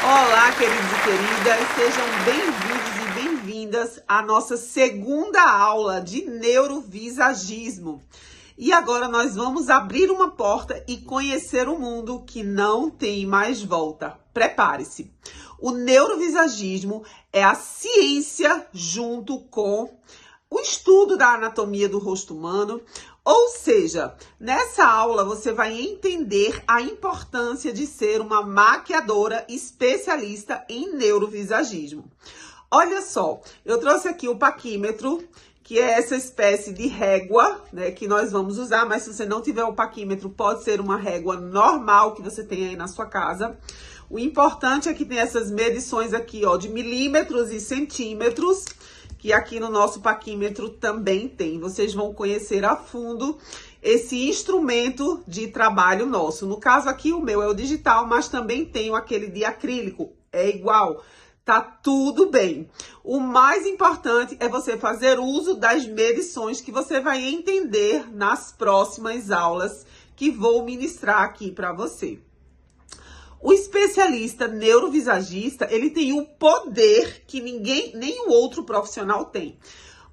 Olá, queridos e queridas, sejam bem-vindos e bem-vindas à nossa segunda aula de neurovisagismo. E agora nós vamos abrir uma porta e conhecer um mundo que não tem mais volta. Prepare-se! O neurovisagismo é a ciência junto com o estudo da anatomia do rosto humano, ou seja, nessa aula você vai entender a importância de ser uma maquiadora especialista em neurovisagismo. Olha só, eu trouxe aqui o paquímetro, que é essa espécie de régua, né, que nós vamos usar, mas se você não tiver o paquímetro, pode ser uma régua normal que você tem aí na sua casa. O importante é que tem essas medições aqui, ó, de milímetros e centímetros, que aqui no nosso paquímetro também tem. Vocês vão conhecer a fundo esse instrumento de trabalho nosso. No caso aqui, o meu é o digital, mas também tenho aquele de acrílico. É igual, tá tudo bem. O mais importante é você fazer uso das medições que você vai entender nas próximas aulas que vou ministrar aqui para você. O especialista neurovisagista, ele tem um poder que nenhum outro profissional tem.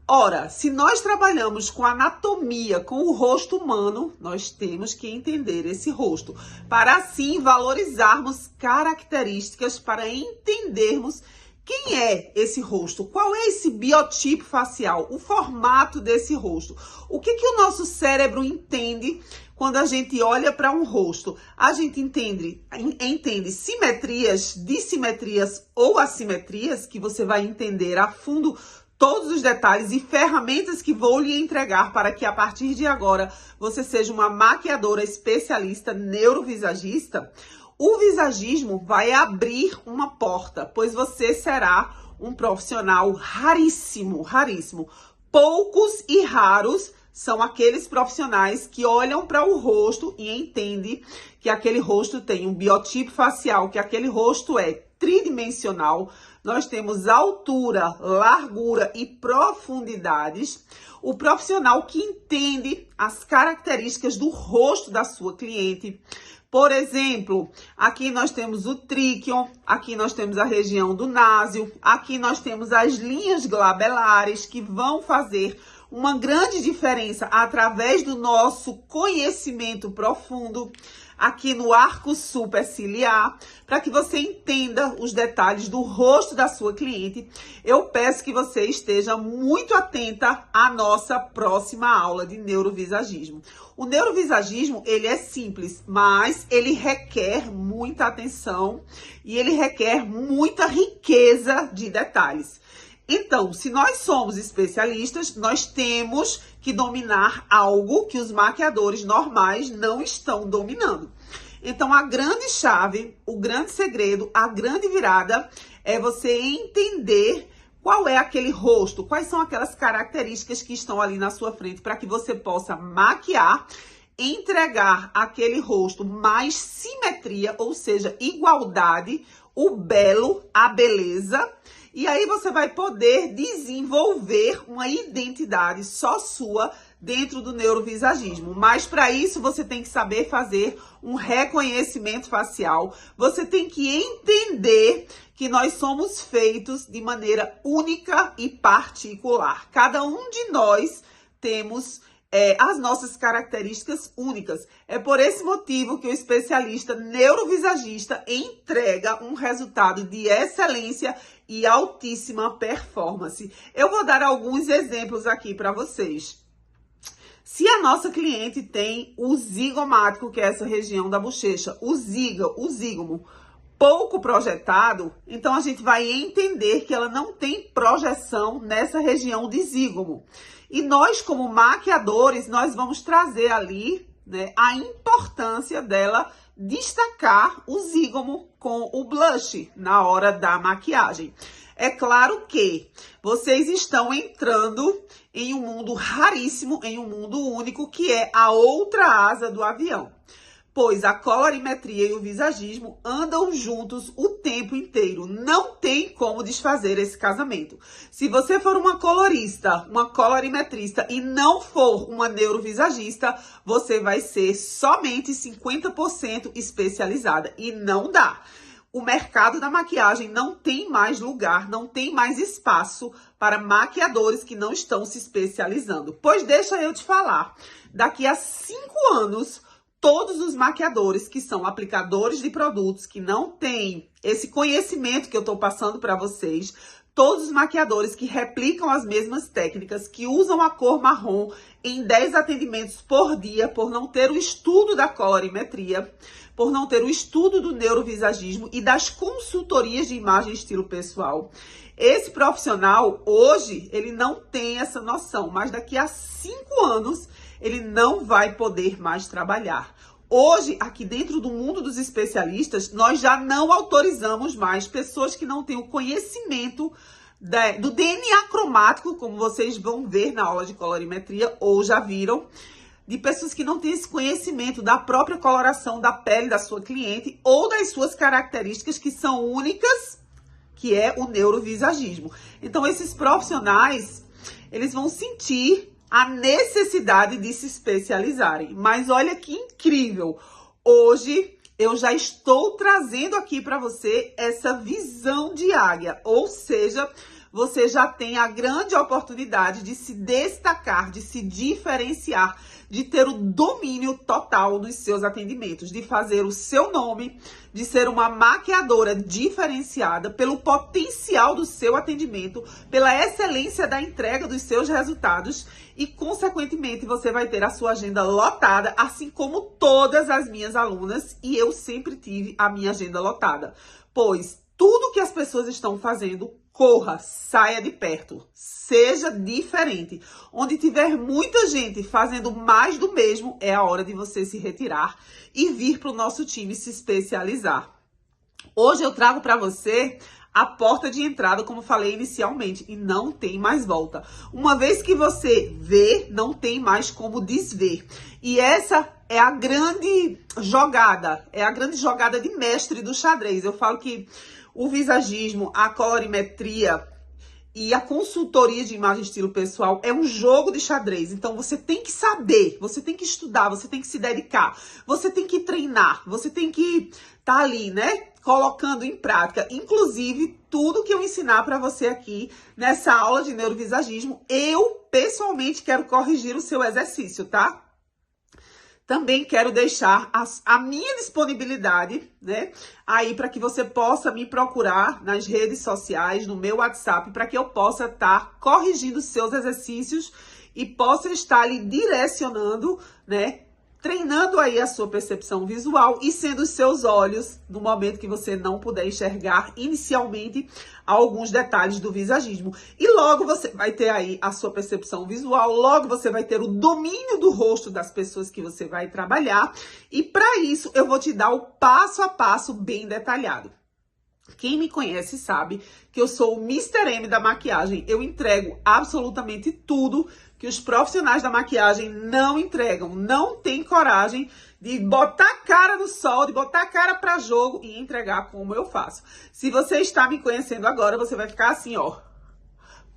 Ora, se nós trabalhamos com anatomia, com o rosto humano, nós temos que entender esse rosto, para assim valorizarmos características, para entendermos quem é esse rosto, qual é esse biotipo facial, o formato desse rosto, o que o nosso cérebro entende quando a gente olha para um rosto. A gente entende simetrias, dissimetrias ou assimetrias, que você vai entender a fundo todos os detalhes e ferramentas que vou lhe entregar para que a partir de agora você seja uma maquiadora especialista neurovisagista. O visagismo vai abrir uma porta, pois você será um profissional raríssimo, raríssimo. Poucos e raros são aqueles profissionais que olham para o rosto e entendem que aquele rosto tem um biotipo facial, que aquele rosto é tridimensional. Nós temos altura, largura e profundidades. O profissional que entende as características do rosto da sua cliente. Por exemplo, aqui nós temos o tríqueo, aqui nós temos a região do násio, aqui nós temos as linhas glabelares que vão fazer uma grande diferença através do nosso conhecimento profundo aqui no arco superciliar, para que você entenda os detalhes do rosto da sua cliente. Eu peço que você esteja muito atenta à nossa próxima aula de neurovisagismo. O neurovisagismo, ele é simples, mas ele requer muita atenção e ele requer muita riqueza de detalhes. Então, se nós somos especialistas, nós temos que dominar algo que os maquiadores normais não estão dominando. Então, a grande chave, o grande segredo, a grande virada é você entender qual é aquele rosto, quais são aquelas características que estão ali na sua frente para que você possa maquiar, entregar aquele rosto mais simetria, ou seja, igualdade, o belo, a beleza. E aí você vai poder desenvolver uma identidade só sua dentro do neurovisagismo. Mas para isso você tem que saber fazer um reconhecimento facial. Você tem que entender que nós somos feitos de maneira única e particular. Cada um de nós temos as nossas características únicas. É por esse motivo que o especialista neurovisagista entrega um resultado de excelência e altíssima performance. Eu vou dar alguns exemplos aqui para vocês. Se a nossa cliente tem o zigomático, que é essa região da bochecha, o zígomo, pouco projetado, então a gente vai entender que ela não tem projeção nessa região de zígomo. E nós, como maquiadores, nós vamos trazer ali, né, a importância dela destacar o zígomo com o blush na hora da maquiagem. É claro que vocês estão entrando em um mundo raríssimo, em um mundo único, que é a outra asa do avião. Pois a colorimetria e o visagismo andam juntos o tempo inteiro. Não tem como desfazer esse casamento. Se você for uma colorista, uma colorimetrista e não for uma neurovisagista, você vai ser somente 50% especializada. E não dá. o mercado da maquiagem não tem mais lugar, não tem mais espaço para maquiadores que não estão se especializando. Pois deixa eu te falar, daqui a 5 anos, todos os maquiadores que são aplicadores de produtos, que não têm esse conhecimento que eu estou passando para vocês, todos os maquiadores que replicam as mesmas técnicas, que usam a cor marrom em 10 atendimentos por dia, por não ter o estudo da colorimetria, por não ter o estudo do neurovisagismo e das consultorias de imagem e estilo pessoal. Esse profissional, hoje, ele não tem essa noção, mas daqui a 5 anos, ele não vai poder mais trabalhar. Hoje, aqui dentro do mundo dos especialistas, nós já não autorizamos mais pessoas que não têm o conhecimento do DNA cromático, como vocês vão ver na aula de colorimetria, ou já viram, de pessoas que não têm esse conhecimento da própria coloração da pele da sua cliente ou das suas características que são únicas, que é o neurovisagismo. Então, esses profissionais, eles vão sentir a necessidade de se especializarem. Mas olha que incrível! Hoje eu já estou trazendo aqui para você essa visão de águia, ou seja, você já tem a grande oportunidade de se destacar, de se diferenciar, de ter o domínio total dos seus atendimentos, de fazer o seu nome, de ser uma maquiadora diferenciada pelo potencial do seu atendimento, pela excelência da entrega dos seus resultados e, consequentemente, você vai ter a sua agenda lotada, assim como todas as minhas alunas, e eu sempre tive a minha agenda lotada, pois tudo que as pessoas estão fazendo, corra, saia de perto, seja diferente. Onde tiver muita gente fazendo mais do mesmo, é a hora de você se retirar e vir para o nosso time se especializar. Hoje eu trago para você a porta de entrada, como falei inicialmente, e não tem mais volta. Uma vez que você vê, não tem mais como desver. E essa é a grande jogada, de mestre do xadrez. Eu falo que o visagismo, a colorimetria e a consultoria de imagem e estilo pessoal é um jogo de xadrez. Então, você tem que saber, você tem que estudar, você tem que se dedicar, você tem que treinar, você tem que estar ali, né? Colocando em prática. Inclusive, tudo que eu ensinar para você aqui nessa aula de neurovisagismo, eu pessoalmente quero corrigir o seu exercício, tá? Também quero deixar a minha disponibilidade, né, aí para que você possa me procurar nas redes sociais, no meu WhatsApp, para que eu possa estar corrigindo seus exercícios e possa estar ali direcionando, né, treinando aí a sua percepção visual e sendo os seus olhos, no momento que você não puder enxergar inicialmente alguns detalhes do visagismo. E logo você vai ter aí a sua percepção visual, logo você vai ter o domínio do rosto das pessoas que você vai trabalhar. E para isso eu vou te dar o passo a passo bem detalhado. Quem me conhece sabe que eu sou o Mr. M da maquiagem. Eu entrego absolutamente tudo que os profissionais da maquiagem não entregam. Não tem coragem de botar a cara no sol, de botar a cara para jogo e entregar como eu faço. Se você está me conhecendo agora, você vai ficar assim, ó.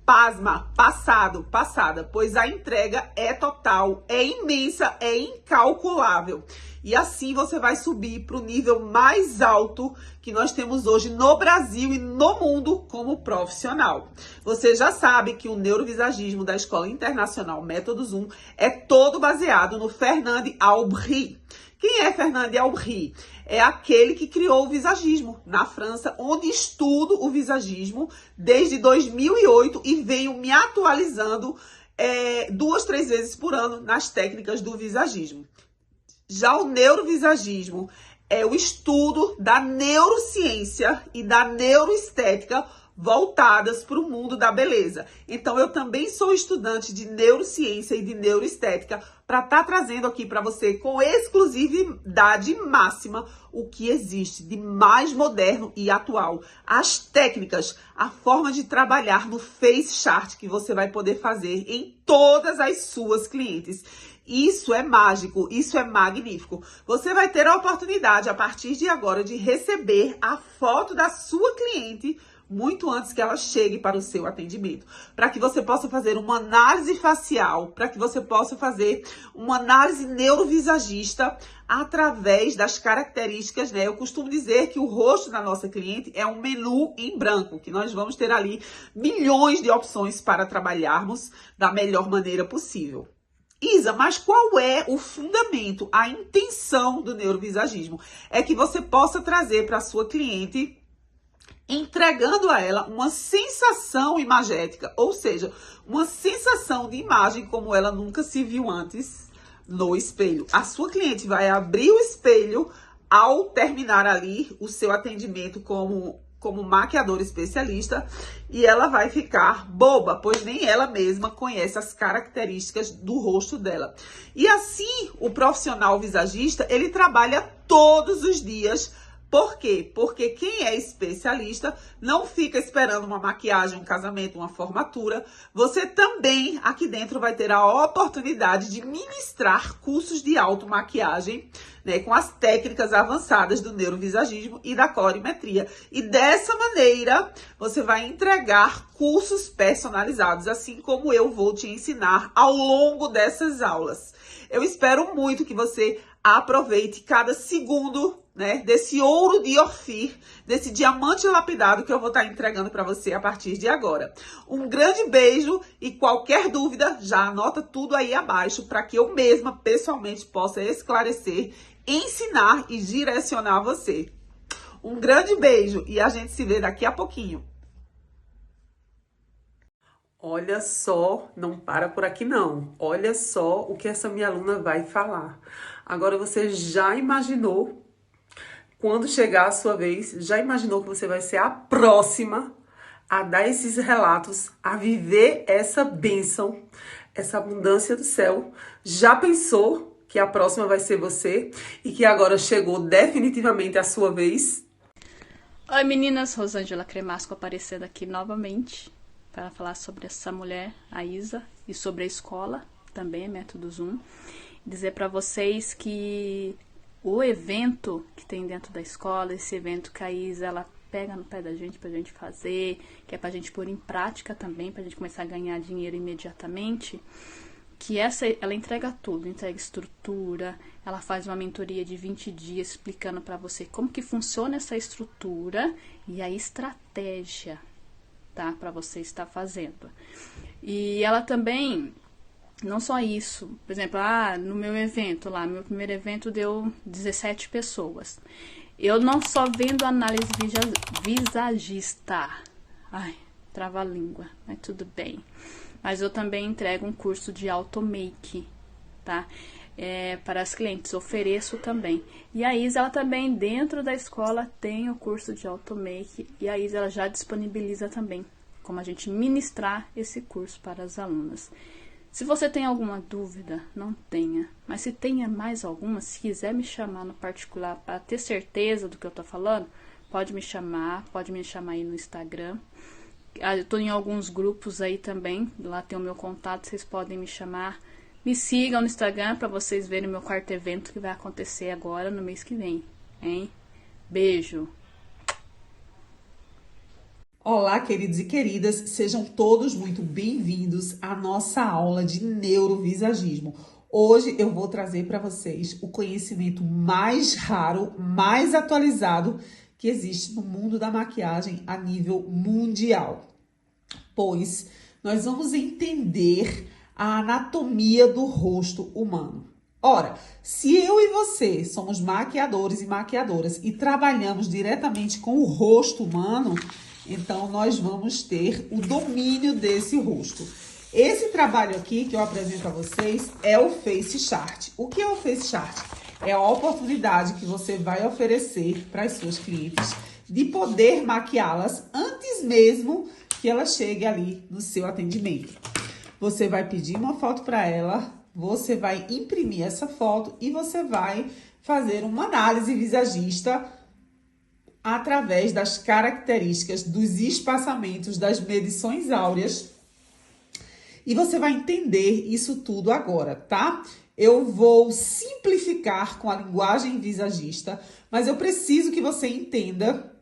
Pasma, passada, pois a entrega é total, é imensa, é incalculável. E assim você vai subir para o nível mais alto que nós temos hoje no Brasil e no mundo como profissional. Você já sabe que o neurovisagismo da Escola Internacional Método Zoom é todo baseado no Fernand Aubry. Quem é Fernand Aubry? É aquele que criou o visagismo na França, onde estudo o visagismo desde 2008 e venho me atualizando 2, 3 vezes por ano nas técnicas do visagismo. Já o neurovisagismo é o estudo da neurociência e da neuroestética voltadas para o mundo da beleza. Então, eu também sou estudante de neurociência e de neuroestética para estar trazendo aqui para você com exclusividade máxima o que existe de mais moderno e atual. As técnicas, a forma de trabalhar no face chart que você vai poder fazer em todas as suas clientes. Isso é mágico, isso é magnífico. Você vai ter a oportunidade, a partir de agora, de receber a foto da sua cliente muito antes que ela chegue para o seu atendimento, para que você possa fazer uma análise facial, para que você possa fazer uma análise neurovisagista através das características, né? Eu costumo dizer que o rosto da nossa cliente é um menu em branco, que nós vamos ter ali milhões de opções para trabalharmos da melhor maneira possível. Isa, mas qual é o fundamento, a intenção do neurovisagismo? É que você possa trazer para a sua cliente, entregando a ela uma sensação imagética, ou seja, uma sensação de imagem como ela nunca se viu antes no espelho. A sua cliente vai abrir o espelho ao terminar ali o seu atendimento como maquiadora especialista e ela vai ficar boba, pois nem ela mesma conhece as características do rosto dela. E assim, o profissional visagista, ele trabalha todos os dias. Por quê? Porque quem é especialista não fica esperando uma maquiagem, um casamento, uma formatura. Você também, aqui dentro, vai ter a oportunidade de ministrar cursos de automaquiagem, né, com as técnicas avançadas do neurovisagismo e da colorimetria. E dessa maneira, você vai entregar cursos personalizados, assim como eu vou te ensinar ao longo dessas aulas. Eu espero muito que você aproveite cada segundo, né, desse ouro de Ofir, desse diamante lapidado que eu vou estar entregando para você a partir de agora. Um grande beijo e qualquer dúvida, já anota tudo aí abaixo para que eu mesma, pessoalmente, possa esclarecer, ensinar e direcionar você. Um grande beijo e a gente se vê daqui a pouquinho. Olha só, não para por aqui não. Olha só o que essa minha aluna vai falar. Agora você já imaginou, quando chegar a sua vez, já imaginou que você vai ser a próxima a dar esses relatos, a viver essa bênção, essa abundância do céu? Já pensou que a próxima vai ser você e que agora chegou definitivamente a sua vez? Oi meninas, Rosângela Cremasco aparecendo aqui novamente para falar sobre essa mulher, a Isa, e sobre a escola, também Método Zoom. Dizer para vocês que o evento que tem dentro da escola, esse evento que a Isa, ela pega no pé da gente pra gente fazer, que é pra gente pôr em prática também, pra gente começar a ganhar dinheiro imediatamente, que ela entrega tudo, entrega estrutura, ela faz uma mentoria de 20 dias explicando para você como que funciona essa estrutura e a estratégia, tá, para você estar fazendo. E ela também, não só isso, por exemplo, no meu evento lá, meu primeiro evento deu 17 pessoas. Eu não só vendo análise visagista, trava a língua, mas tudo bem. Mas eu também entrego um curso de automake, tá? Para as clientes, ofereço também. E a Isa, ela também, dentro da escola, tem o curso de automake. E a Isa, ela já disponibiliza também como a gente ministrar esse curso para as alunas. Se você tem alguma dúvida, não tenha. Mas se tenha mais alguma, se quiser me chamar no particular para ter certeza do que eu tô falando, pode me chamar aí no Instagram. Eu tô em alguns grupos aí também, lá tem o meu contato, vocês podem me chamar. Me sigam no Instagram para vocês verem o meu quarto evento que vai acontecer agora no mês que vem, hein? Beijo! Olá, queridos e queridas, sejam todos muito bem-vindos à nossa aula de neurovisagismo. Hoje eu vou trazer para vocês o conhecimento mais raro, mais atualizado que existe no mundo da maquiagem a nível mundial. Pois nós vamos entender a anatomia do rosto humano. Ora, se eu e você somos maquiadores e maquiadoras e trabalhamos diretamente com o rosto humano, então nós vamos ter o domínio desse rosto. Esse trabalho aqui que eu apresento a vocês é o Face Chart. O que é o Face Chart? É a oportunidade que você vai oferecer para as suas clientes de poder maquiá-las antes mesmo que ela chegue ali no seu atendimento. Você vai pedir uma foto para ela, você vai imprimir essa foto e você vai fazer uma análise visagista através das características dos espaçamentos das medições áureas. E você vai entender isso tudo agora, tá? Eu vou simplificar com a linguagem visagista, mas eu preciso que você entenda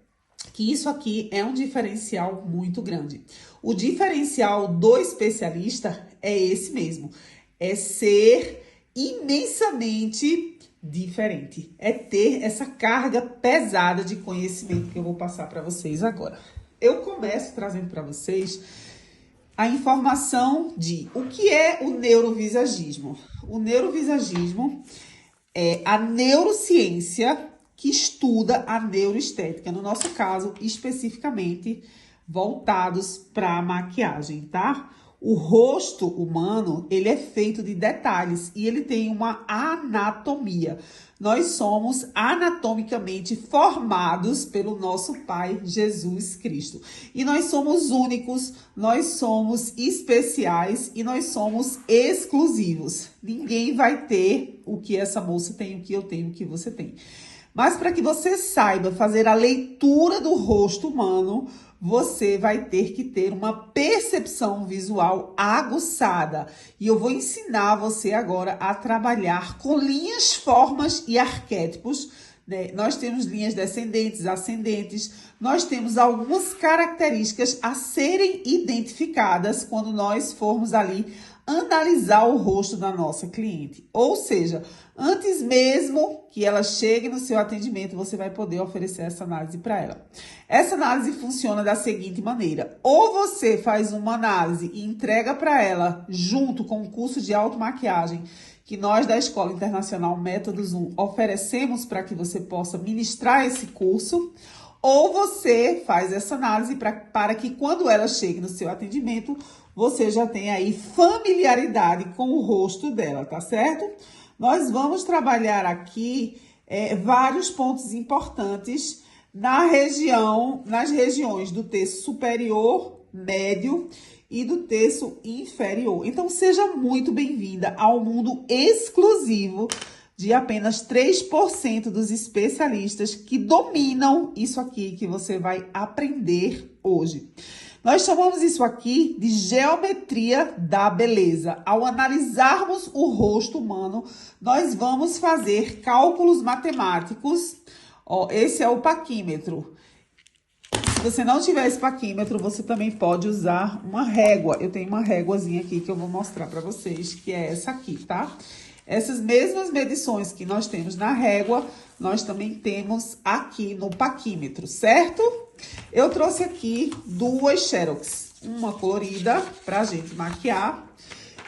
que isso aqui é um diferencial muito grande. O diferencial do especialista é esse mesmo, é ser imensamente diferente, é ter essa carga pesada de conhecimento que eu vou passar para vocês agora. Eu começo trazendo para vocês a informação de o que é o neurovisagismo. O neurovisagismo é a neurociência que estuda a neuroestética, no nosso caso, especificamente voltados para a maquiagem, tá? O rosto humano, ele é feito de detalhes e ele tem uma anatomia. Nós somos anatomicamente formados pelo nosso Pai Jesus Cristo. E nós somos únicos, nós somos especiais e nós somos exclusivos. Ninguém vai ter o que essa moça tem, o que eu tenho, o que você tem. Mas para que você saiba fazer a leitura do rosto humano, você vai ter que ter uma percepção visual aguçada. E eu vou ensinar você agora a trabalhar com linhas, formas e arquétipos, né? Nós temos linhas descendentes, ascendentes, nós temos algumas características a serem identificadas quando nós formos ali analisar o rosto da nossa cliente. Ou seja, antes mesmo que ela chegue no seu atendimento, você vai poder oferecer essa análise para ela. Essa análise funciona da seguinte maneira: ou você faz uma análise e entrega para ela junto com o curso de automaquiagem que nós da Escola Internacional Método Zoom oferecemos para que você possa ministrar esse curso, ou você faz essa análise para que quando ela chegue no seu atendimento, você já tenha aí familiaridade com o rosto dela, tá certo? Nós vamos trabalhar aqui vários pontos importantes nas regiões do terço superior, médio e do terço inferior. Então, seja muito bem-vinda ao mundo exclusivo de apenas 3% dos especialistas que dominam isso aqui que você vai aprender hoje. Nós chamamos isso aqui de geometria da beleza. Ao analisarmos o rosto humano, nós vamos fazer cálculos matemáticos. Ó, esse é o paquímetro. Se você não tiver esse paquímetro, você também pode usar uma régua. Eu tenho uma réguazinha aqui que eu vou mostrar para vocês, que é essa aqui, tá? Essas mesmas medições que nós temos na régua, nós também temos aqui no paquímetro, certo? Eu trouxe aqui duas Xerox, uma colorida pra gente maquiar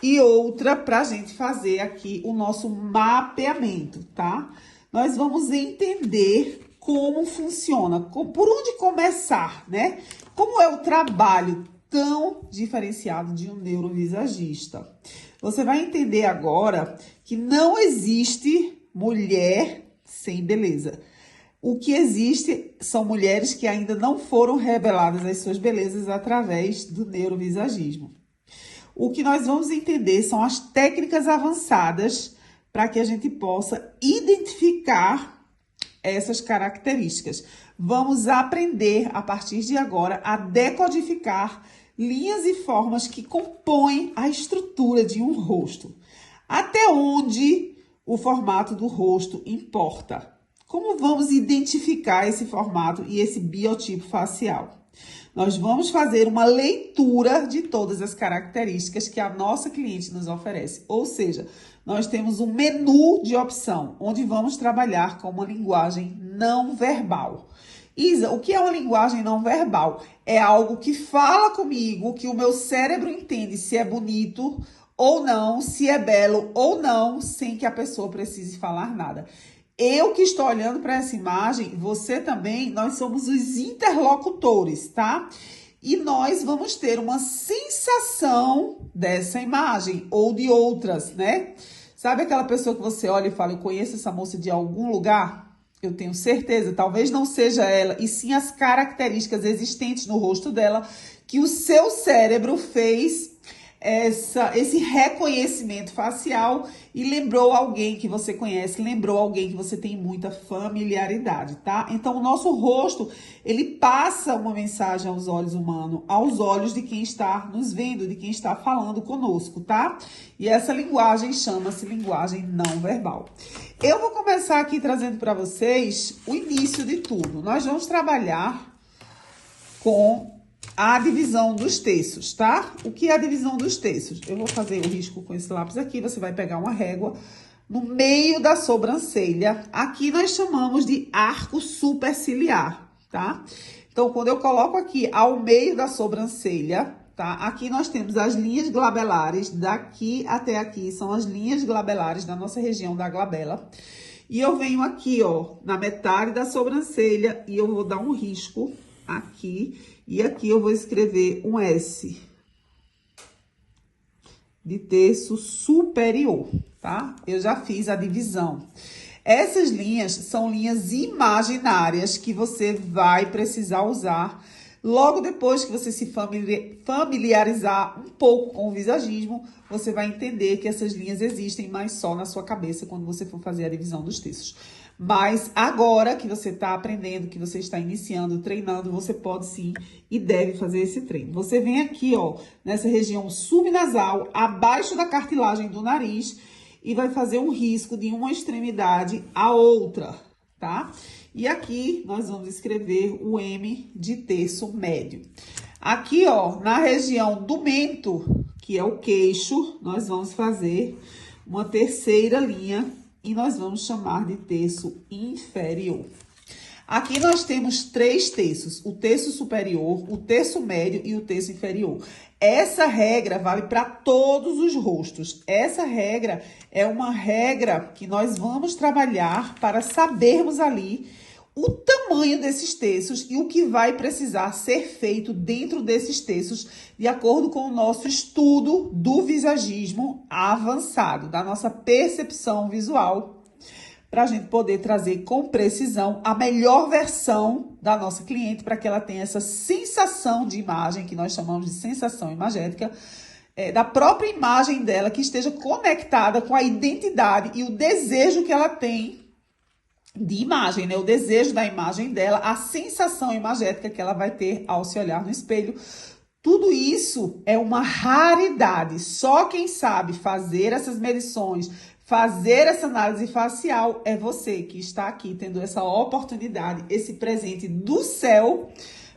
e outra pra gente fazer aqui o nosso mapeamento, tá? Nós vamos entender como funciona, por onde começar, né? Como é o trabalho tão diferenciado de um neurovisagista. Você vai entender agora que não existe mulher sem beleza. O que existe são mulheres que ainda não foram reveladas as suas belezas através do neurovisagismo. O que nós vamos entender são as técnicas avançadas para que a gente possa identificar essas características. Vamos aprender a partir de agora a decodificar linhas e formas que compõem a estrutura de um rosto. Até onde o formato do rosto importa? Como vamos identificar esse formato e esse biotipo facial? Nós vamos fazer uma leitura de todas as características que a nossa cliente nos oferece. Ou seja, nós temos um menu de opção, onde vamos trabalhar com uma linguagem não verbal. Isa, o que é uma linguagem não verbal? É algo que fala comigo, que o meu cérebro entende se é bonito ou não, se é belo ou não, sem que a pessoa precise falar nada. Eu que estou olhando para essa imagem, você também, nós somos os interlocutores, tá? E nós vamos ter uma sensação dessa imagem ou de outras, né? Sabe aquela pessoa que você olha e fala, eu conheço essa moça de algum lugar? Eu tenho certeza, talvez não seja ela, e sim as características existentes no rosto dela, que o seu cérebro fez esse reconhecimento facial e lembrou alguém que você conhece, lembrou alguém que você tem muita familiaridade, tá? Então, o nosso rosto, ele passa uma mensagem aos olhos humanos, aos olhos de quem está nos vendo, de quem está falando conosco, tá? E essa linguagem chama-se linguagem não verbal. Eu vou começar aqui trazendo para vocês o início de tudo. Nós vamos trabalhar com a divisão dos terços, tá? O que é a divisão dos terços? Eu vou fazer o risco com esse lápis aqui, você vai pegar uma régua no meio da sobrancelha. Aqui nós chamamos de arco superciliar, tá? Então, quando eu coloco aqui ao meio da sobrancelha, tá? Aqui nós temos as linhas glabelares, daqui até aqui são as linhas glabelares da nossa região da glabela. E eu venho aqui, ó, na metade da sobrancelha e eu vou dar um risco aqui. E aqui eu vou escrever um S de terço superior, tá? Eu já fiz a divisão. Essas linhas são linhas imaginárias que você vai precisar usar logo depois que você se familiarizar um pouco com o visagismo. Você vai entender que essas linhas existem, mas só na sua cabeça quando você for fazer a divisão dos terços. Mas agora que você está aprendendo, que você está iniciando, treinando, você pode sim e deve fazer esse treino. Você vem aqui, ó, nessa região subnasal, abaixo da cartilagem do nariz, e vai fazer um risco de uma extremidade à outra, tá? E aqui nós vamos escrever o M de terço médio. Aqui, ó, na região do mento, que é o queixo, nós vamos fazer uma terceira linha e nós vamos chamar de terço inferior. Aqui nós temos 3 terços, o terço superior, o terço médio e o terço inferior. Essa regra vale para todos os rostos. Essa regra é uma regra que nós vamos trabalhar para sabermos ali o tamanho desses terços e o que vai precisar ser feito dentro desses terços, de acordo com o nosso estudo do visagismo avançado, da nossa percepção visual, para a gente poder trazer com precisão a melhor versão da nossa cliente, para que ela tenha essa sensação de imagem, que nós chamamos de sensação imagética, da própria imagem dela, que esteja conectada com a identidade e o desejo que ela tem de imagem, né? O desejo da imagem dela, a sensação imagética que ela vai ter ao se olhar no espelho. Tudo isso é uma raridade. Só quem sabe fazer essas medições, fazer essa análise facial é você que está aqui tendo essa oportunidade, esse presente do céu,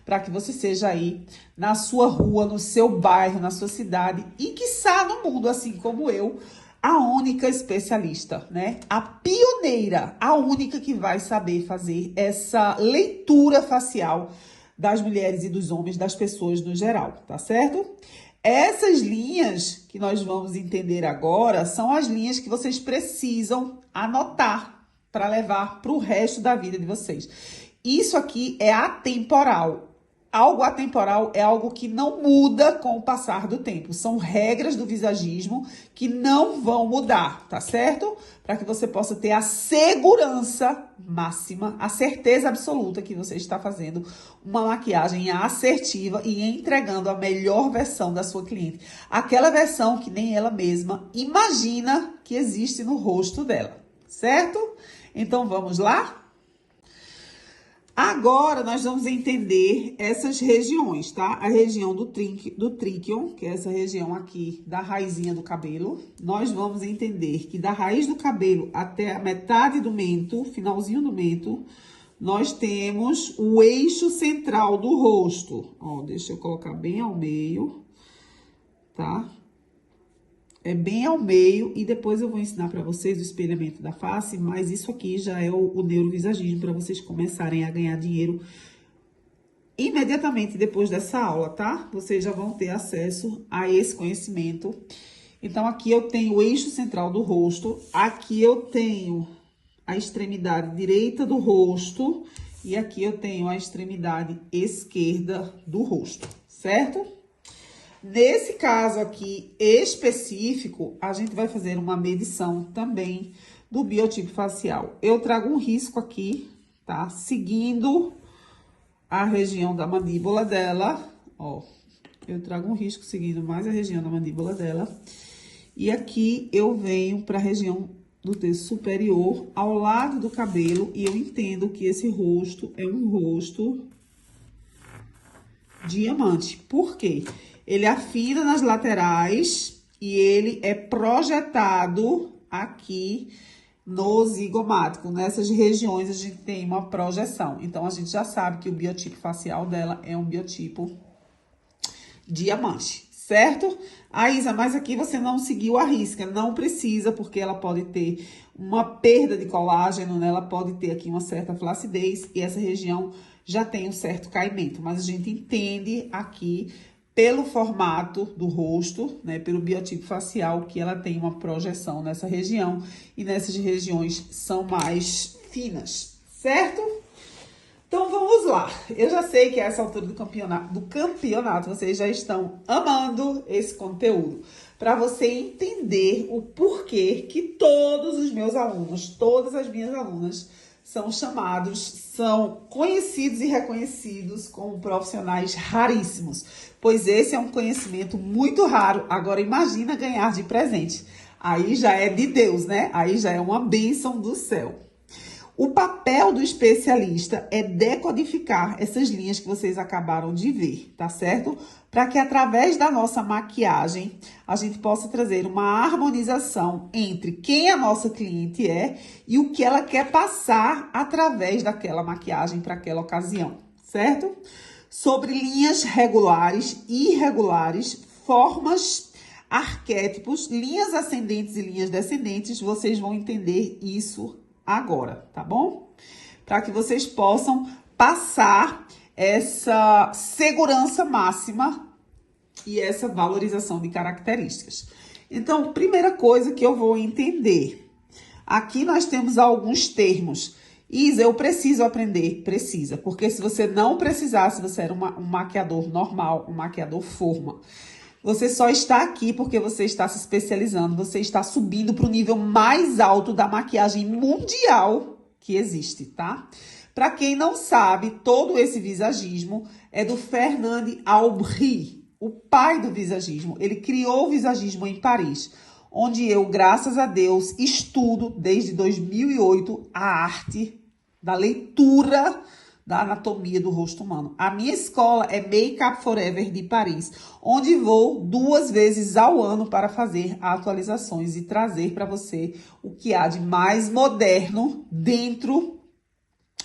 para que você seja aí na sua rua, no seu bairro, na sua cidade e quiçá no mundo, assim como eu, a única especialista, né? A pioneira, a única que vai saber fazer essa leitura facial das mulheres e dos homens, das pessoas no geral, tá certo? Essas linhas que nós vamos entender agora são as linhas que vocês precisam anotar para levar para o resto da vida de vocês. Isso aqui é atemporal. Algo atemporal é algo que não muda com o passar do tempo. São regras do visagismo que não vão mudar, tá certo? Para que você possa ter a segurança máxima, a certeza absoluta que você está fazendo uma maquiagem assertiva e entregando a melhor versão da sua cliente. Aquela versão que nem ela mesma imagina que existe no rosto dela, certo? Então, vamos lá? Agora, nós vamos entender essas regiões, tá? A região do tríquion, que é essa região aqui da raizinha do cabelo. Nós vamos entender que da raiz do cabelo até a metade do mento, finalzinho do mento, nós temos o eixo central do rosto. Ó, deixa eu colocar bem ao meio, tá? É bem ao meio e depois eu vou ensinar para vocês o espelhamento da face, mas isso aqui já é o neurovisagismo para vocês começarem a ganhar dinheiro imediatamente depois dessa aula, tá? Vocês já vão ter acesso a esse conhecimento. Então, aqui eu tenho o eixo central do rosto, aqui eu tenho a extremidade direita do rosto e aqui eu tenho a extremidade esquerda do rosto, certo? Nesse caso aqui específico, a gente vai fazer uma medição também do biotipo facial. Eu trago um risco aqui, tá? Seguindo a região da mandíbula dela, ó. Eu trago um risco seguindo mais a região da mandíbula dela. E aqui eu venho para a região do terço superior, ao lado do cabelo, e eu entendo que esse rosto é um rosto diamante. Por quê? Ele afina nas laterais e ele é projetado aqui no zigomático. Nessas regiões a gente tem uma projeção. Então, a gente já sabe que o biotipo facial dela é um biotipo diamante, certo? Isa, mas aqui você não seguiu a risca. Não precisa, porque ela pode ter uma perda de colágeno, né? Ela pode ter aqui uma certa flacidez e essa região já tem um certo caimento. Mas a gente entende aqui, pelo formato do rosto, né, pelo biotipo facial, que ela tem uma projeção nessa região e nessas regiões são mais finas, certo? Então vamos lá. Eu já sei que a essa altura do campeonato vocês já estão amando esse conteúdo. Para você entender o porquê que todos os meus alunos, todas as minhas alunas, são conhecidos e reconhecidos como profissionais raríssimos, pois esse é um conhecimento muito raro. Agora imagina ganhar de presente. Aí já é de Deus, né? Aí já é uma bênção do céu. O papel do especialista é decodificar essas linhas que vocês acabaram de ver, tá certo? Para que através da nossa maquiagem a gente possa trazer uma harmonização entre quem a nossa cliente é e o que ela quer passar através daquela maquiagem para aquela ocasião, certo? Sobre linhas regulares, irregulares, formas, arquétipos, linhas ascendentes e linhas descendentes, vocês vão entender isso agora, tá bom? Para que vocês possam passar essa segurança máxima e essa valorização de características. Então, primeira coisa que eu vou entender. Aqui nós temos alguns termos. Isa, eu preciso aprender? Precisa, porque se você não precisasse, você era um maquiador normal, um maquiador forma. Você só está aqui porque você está se especializando, você está subindo para o nível mais alto da maquiagem mundial que existe, tá? Para quem não sabe, todo esse visagismo é do Fernand Aubry, o pai do visagismo. Ele criou o visagismo em Paris, onde eu, graças a Deus, estudo desde 2008 a arte da leitura da anatomia do rosto humano. A minha escola é Makeup Forever de Paris, onde vou 2 vezes ao ano para fazer atualizações e trazer para você o que há de mais moderno dentro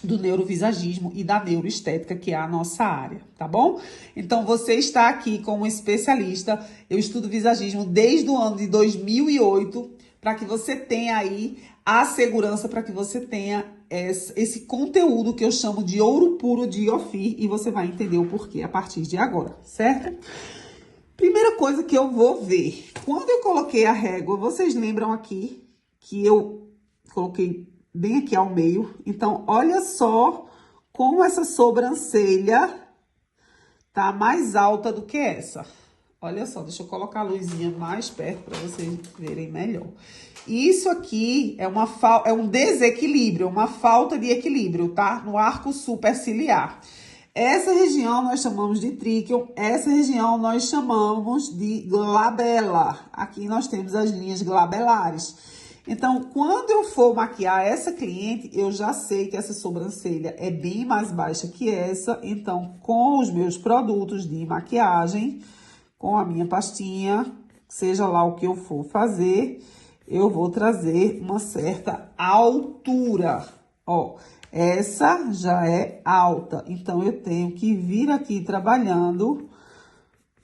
do neurovisagismo e da neuroestética, que é a nossa área, tá bom? Então, você está aqui como especialista. Eu estudo visagismo desde o ano de 2008, para que você tenha aí a segurança, para que você tenha esse conteúdo que eu chamo de ouro puro de Ofir, e você vai entender o porquê a partir de agora, certo? Primeira coisa que eu vou ver, quando eu coloquei a régua, vocês lembram aqui que eu coloquei bem aqui ao meio? Então, olha só como essa sobrancelha tá mais alta do que essa. Olha só, deixa eu colocar a luzinha mais perto para vocês verem melhor. Isso aqui é um desequilíbrio, uma falta de equilíbrio, tá? No arco superciliar. Essa região nós chamamos de tríqueo, essa região nós chamamos de glabela. Aqui nós temos as linhas glabelares. Então, quando eu for maquiar essa cliente, eu já sei que essa sobrancelha é bem mais baixa que essa. Então, com os meus produtos de maquiagem, com a minha pastinha, seja lá o que eu for fazer, eu vou trazer uma certa altura. Ó, essa já é alta, então eu tenho que vir aqui trabalhando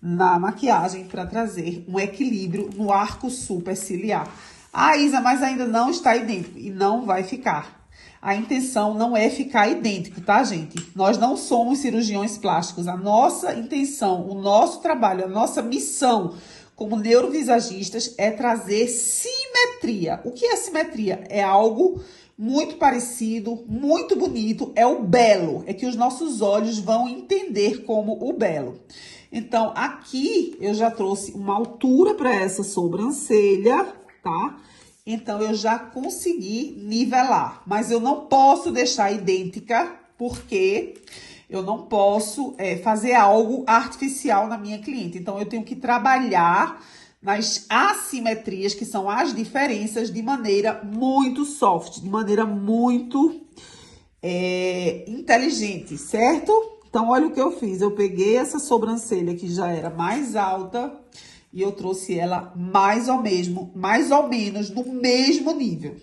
na maquiagem para trazer um equilíbrio no arco superciliar. Ah, Isa, mas ainda não está idêntico e não vai ficar. A intenção não é ficar idêntico, tá, gente? Nós não somos cirurgiões plásticos. A nossa intenção, o nosso trabalho, a nossa missão como neurovisagistas é trazer simetria. O que é simetria? É algo muito parecido, muito bonito, é o belo. É que os nossos olhos vão entender como o belo. Então, aqui eu já trouxe uma altura para essa sobrancelha, tá? Então, eu já consegui nivelar, mas eu não posso deixar idêntica, porque eu não posso fazer algo artificial na minha cliente. Então, eu tenho que trabalhar nas assimetrias, que são as diferenças, de maneira muito soft, de maneira muito inteligente, certo? Então, olha o que eu fiz. Eu peguei essa sobrancelha que já era mais alta e eu trouxe ela mais ou menos no mesmo nível.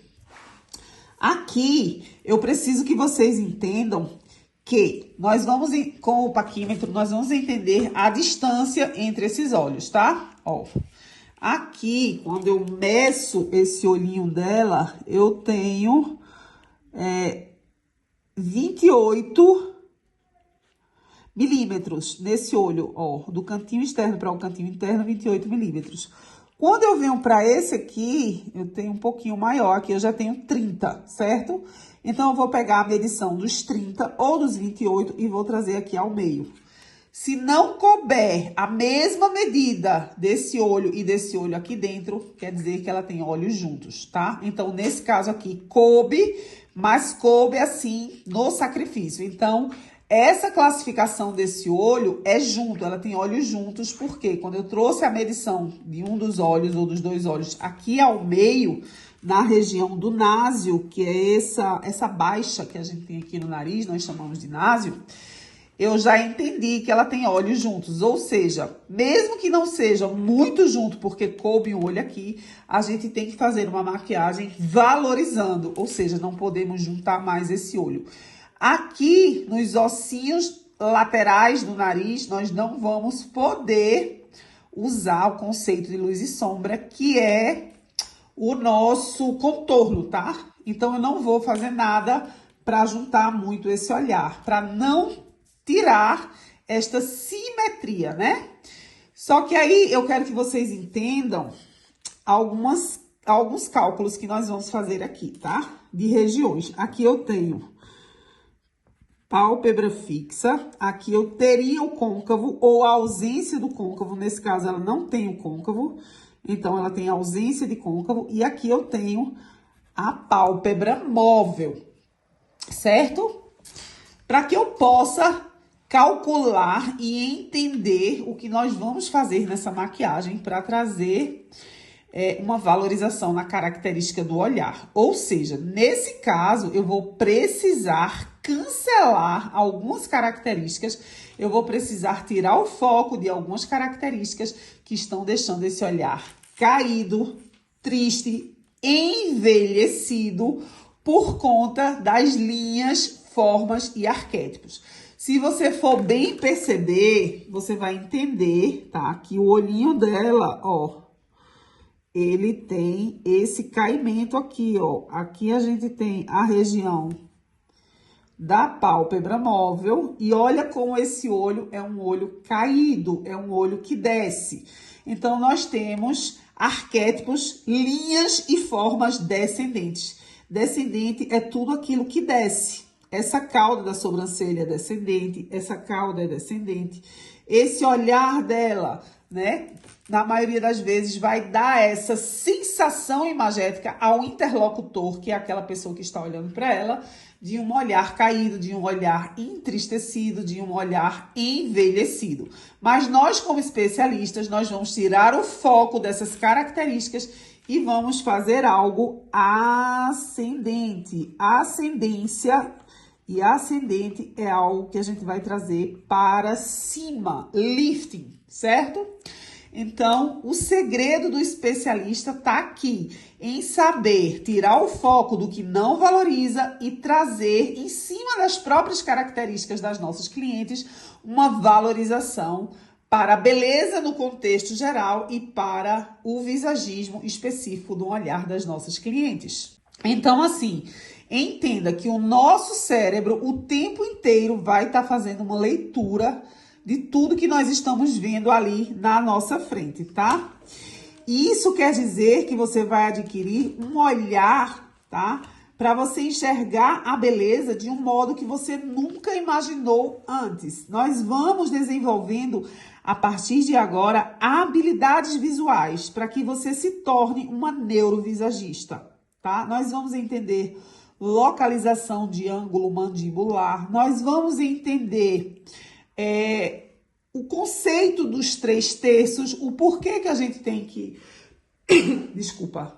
Aqui, eu preciso que vocês entendam que nós vamos, com o paquímetro, nós vamos entender a distância entre esses olhos, tá? Ó, aqui, quando eu meço esse olhinho dela, eu tenho 28 milímetros nesse olho, ó, do cantinho externo para o cantinho interno, 28 milímetros. Quando eu venho para esse aqui, eu tenho um pouquinho maior, aqui eu já tenho 30, certo? Então, eu vou pegar a medição dos 30 ou dos 28 e vou trazer aqui ao meio. Se não couber a mesma medida desse olho e desse olho aqui dentro, quer dizer que ela tem olhos juntos, tá? Então, nesse caso aqui, coube, mas coube assim no sacrifício. Então, essa classificação desse olho é junto, ela tem olhos juntos, porque quando eu trouxe a medição de um dos olhos ou dos dois olhos aqui ao meio, na região do násio, que é essa baixa que a gente tem aqui no nariz, nós chamamos de násio, eu já entendi que ela tem olhos juntos, ou seja, mesmo que não seja muito junto, porque coube um olho aqui, a gente tem que fazer uma maquiagem valorizando, ou seja, não podemos juntar mais esse olho. Aqui, nos ossinhos laterais do nariz, nós não vamos poder usar o conceito de luz e sombra, que é o nosso contorno, tá? Então, eu não vou fazer nada para juntar muito esse olhar, para não tirar esta simetria, né? Só que aí, eu quero que vocês entendam alguns cálculos que nós vamos fazer aqui, tá? De regiões. Aqui eu tenho pálpebra fixa, aqui eu teria o côncavo ou a ausência do côncavo, nesse caso ela não tem o côncavo, então ela tem ausência de côncavo, e aqui eu tenho a pálpebra móvel, certo? Para que eu possa calcular e entender o que nós vamos fazer nessa maquiagem para trazer uma valorização na característica do olhar. Ou seja, nesse caso, eu vou precisar cancelar algumas características, eu vou precisar tirar o foco de algumas características que estão deixando esse olhar caído, triste, envelhecido por conta das linhas, formas e arquétipos. Se você for bem perceber, você vai entender, tá? Que o olhinho dela, ó, ele tem esse caimento aqui, ó. Aqui a gente tem a região da pálpebra móvel e olha como esse olho é um olho caído, é um olho que desce. Então, nós temos arquétipos, linhas e formas descendentes. Descendente é tudo aquilo que desce. Essa cauda da sobrancelha é descendente, essa cauda é descendente. Esse olhar dela, né? Na maioria das vezes vai dar essa sensação imagética ao interlocutor, que é aquela pessoa que está olhando para ela, de um olhar caído, de um olhar entristecido, de um olhar envelhecido. Mas nós, como especialistas, nós vamos tirar o foco dessas características e vamos fazer algo ascendente. Ascendência e ascendente é algo que a gente vai trazer para cima, lifting, certo? Então, o segredo do especialista está aqui, em saber tirar o foco do que não valoriza e trazer, em cima das próprias características das nossas clientes, uma valorização para a beleza no contexto geral e para o visagismo específico do olhar das nossas clientes. Então, assim, entenda que o nosso cérebro o tempo inteiro vai estar fazendo uma leitura de tudo que nós estamos vendo ali na nossa frente, tá? Isso quer dizer que você vai adquirir um olhar, tá? Para você enxergar a beleza de um modo que você nunca imaginou antes. Nós vamos desenvolvendo, a partir de agora, habilidades visuais para que você se torne uma neurovisagista, tá? Nós vamos entender localização de ângulo mandibular, nós vamos entender o conceito dos 3/3, o porquê que a gente tem que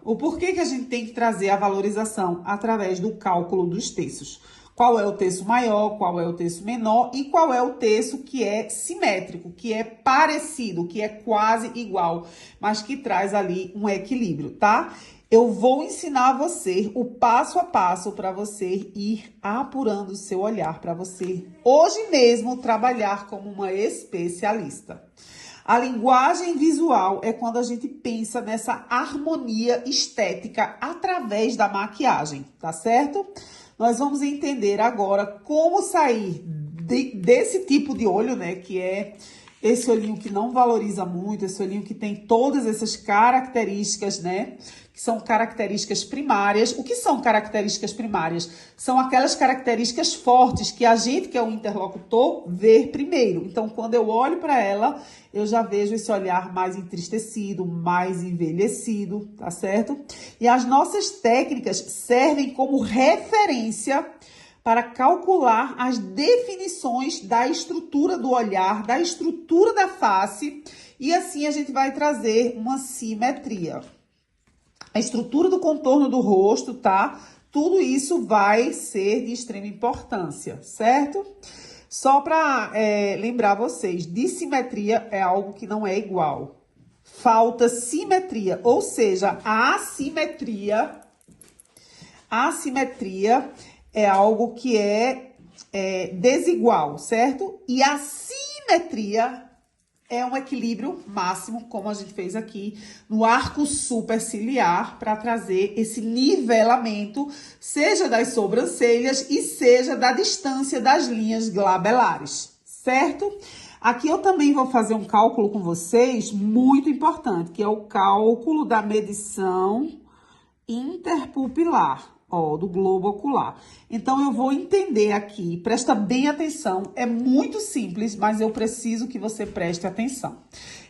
o porquê que a gente tem que trazer a valorização através do cálculo dos terços. Qual é o terço maior, qual é o terço menor e qual é o terço que é simétrico, que é parecido, que é quase igual, mas que traz ali um equilíbrio, tá? Eu vou ensinar você o passo a passo para você ir apurando o seu olhar, para você hoje mesmo trabalhar como uma especialista. A linguagem visual é quando a gente pensa nessa harmonia estética através da maquiagem, tá certo? Nós vamos entender agora como sair desse tipo de olho, né, que é esse olhinho que não valoriza muito, esse olhinho que tem todas essas características, né? Que são características primárias. O que são características primárias? São aquelas características fortes que a gente, que é o interlocutor, vê primeiro. Então, quando eu olho para ela, eu já vejo esse olhar mais entristecido, mais envelhecido, tá certo? E as nossas técnicas servem como referência para calcular as definições da estrutura do olhar, da estrutura da face, e assim a gente vai trazer uma simetria. A estrutura do contorno do rosto, tá? Tudo isso vai ser de extrema importância, certo? Só para lembrar vocês, dissimetria é algo que não é igual. Falta simetria, ou seja, a assimetria é algo que é desigual, certo? E a simetria é um equilíbrio máximo, como a gente fez aqui no arco superciliar, para trazer esse nivelamento, seja das sobrancelhas e seja da distância das linhas glabelares, certo? Aqui eu também vou fazer um cálculo com vocês muito importante, que é o cálculo da medição interpupilar, ó, do globo ocular. Então, eu vou entender aqui, presta bem atenção, é muito simples, mas eu preciso que você preste atenção.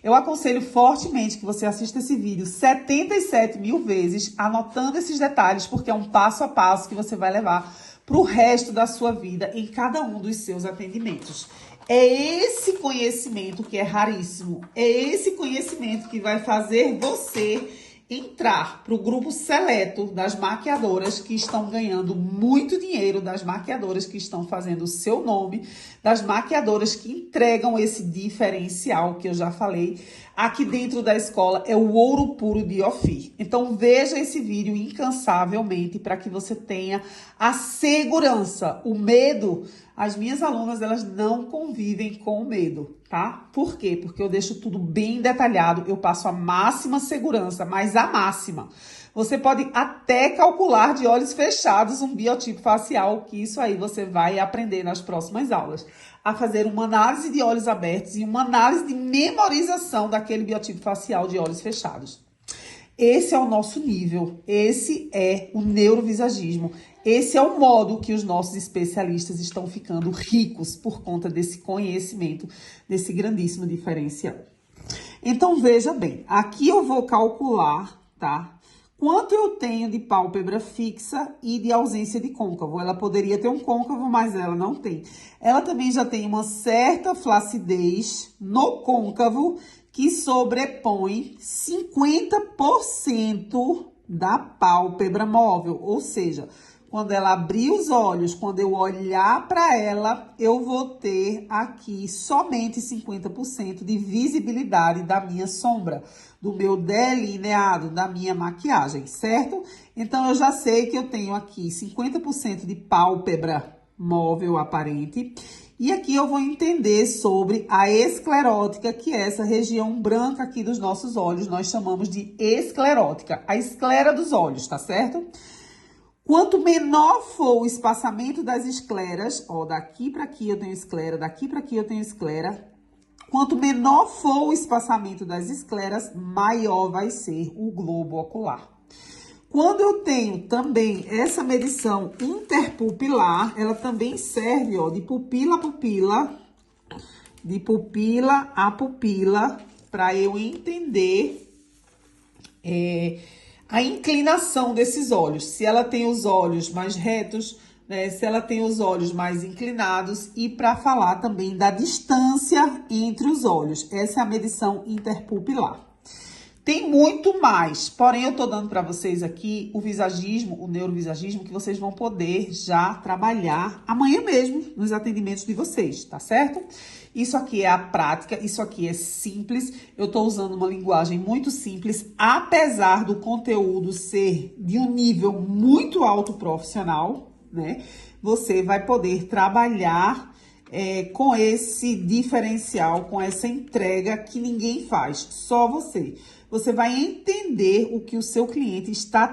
Eu aconselho fortemente que você assista esse vídeo 77 mil vezes, anotando esses detalhes, porque é um passo a passo que você vai levar para o resto da sua vida em cada um dos seus atendimentos. É esse conhecimento que é raríssimo, é esse conhecimento que vai fazer você entrar para o grupo seleto das maquiadoras que estão ganhando muito dinheiro, das maquiadoras que estão fazendo o seu nome, das maquiadoras que entregam esse diferencial que eu já falei. Aqui dentro da escola é o ouro puro de Ofir. Então veja esse vídeo incansavelmente para que você tenha a segurança, o medo. As minhas alunas, elas não convivem com o medo, tá? Por quê? Porque eu deixo tudo bem detalhado, eu passo a máxima segurança, mas a máxima. Você pode até calcular de olhos fechados um biotipo facial, que isso aí você vai aprender nas próximas aulas. A fazer uma análise de olhos abertos e uma análise de memorização daquele biotipo facial de olhos fechados. Esse é o nosso nível, esse é o neurovisagismo, esse é o modo que os nossos especialistas estão ficando ricos por conta desse conhecimento, desse grandíssimo diferencial. Então, veja bem, aqui eu vou calcular, tá? Quanto eu tenho de pálpebra fixa e de ausência de côncavo. Ela poderia ter um côncavo, mas ela não tem. Ela também já tem uma certa flacidez no côncavo, que sobrepõe 50% da pálpebra móvel. Ou seja, quando ela abrir os olhos, quando eu olhar para ela, eu vou ter aqui somente 50% de visibilidade da minha sombra, do meu delineado, da minha maquiagem, certo? Então, eu já sei que eu tenho aqui 50% de pálpebra móvel aparente. E aqui eu vou entender sobre a esclerótica, que é essa região branca aqui dos nossos olhos, nós chamamos de esclerótica, a esclera dos olhos, tá certo? Quanto menor for o espaçamento das escleras, ó, daqui para aqui eu tenho esclera, daqui para aqui eu tenho esclera. Quanto menor for o espaçamento das escleras, maior vai ser o globo ocular. Quando eu tenho também essa medição interpupilar, ela também serve, ó, de pupila a pupila, de pupila a pupila, para eu entender a inclinação desses olhos. Se ela tem os olhos mais retos, né, se ela tem os olhos mais inclinados, e para falar também da distância entre os olhos. Essa é a medição interpupilar. Tem muito mais, porém eu tô dando para vocês aqui o visagismo, o neurovisagismo, que vocês vão poder já trabalhar amanhã mesmo nos atendimentos de vocês, tá certo? Isso aqui é a prática, isso aqui é simples, eu tô usando uma linguagem muito simples, apesar do conteúdo ser de um nível muito alto profissional, né? Você vai poder trabalhar com esse diferencial, com essa entrega que ninguém faz, só você. Você vai entender o que o seu cliente está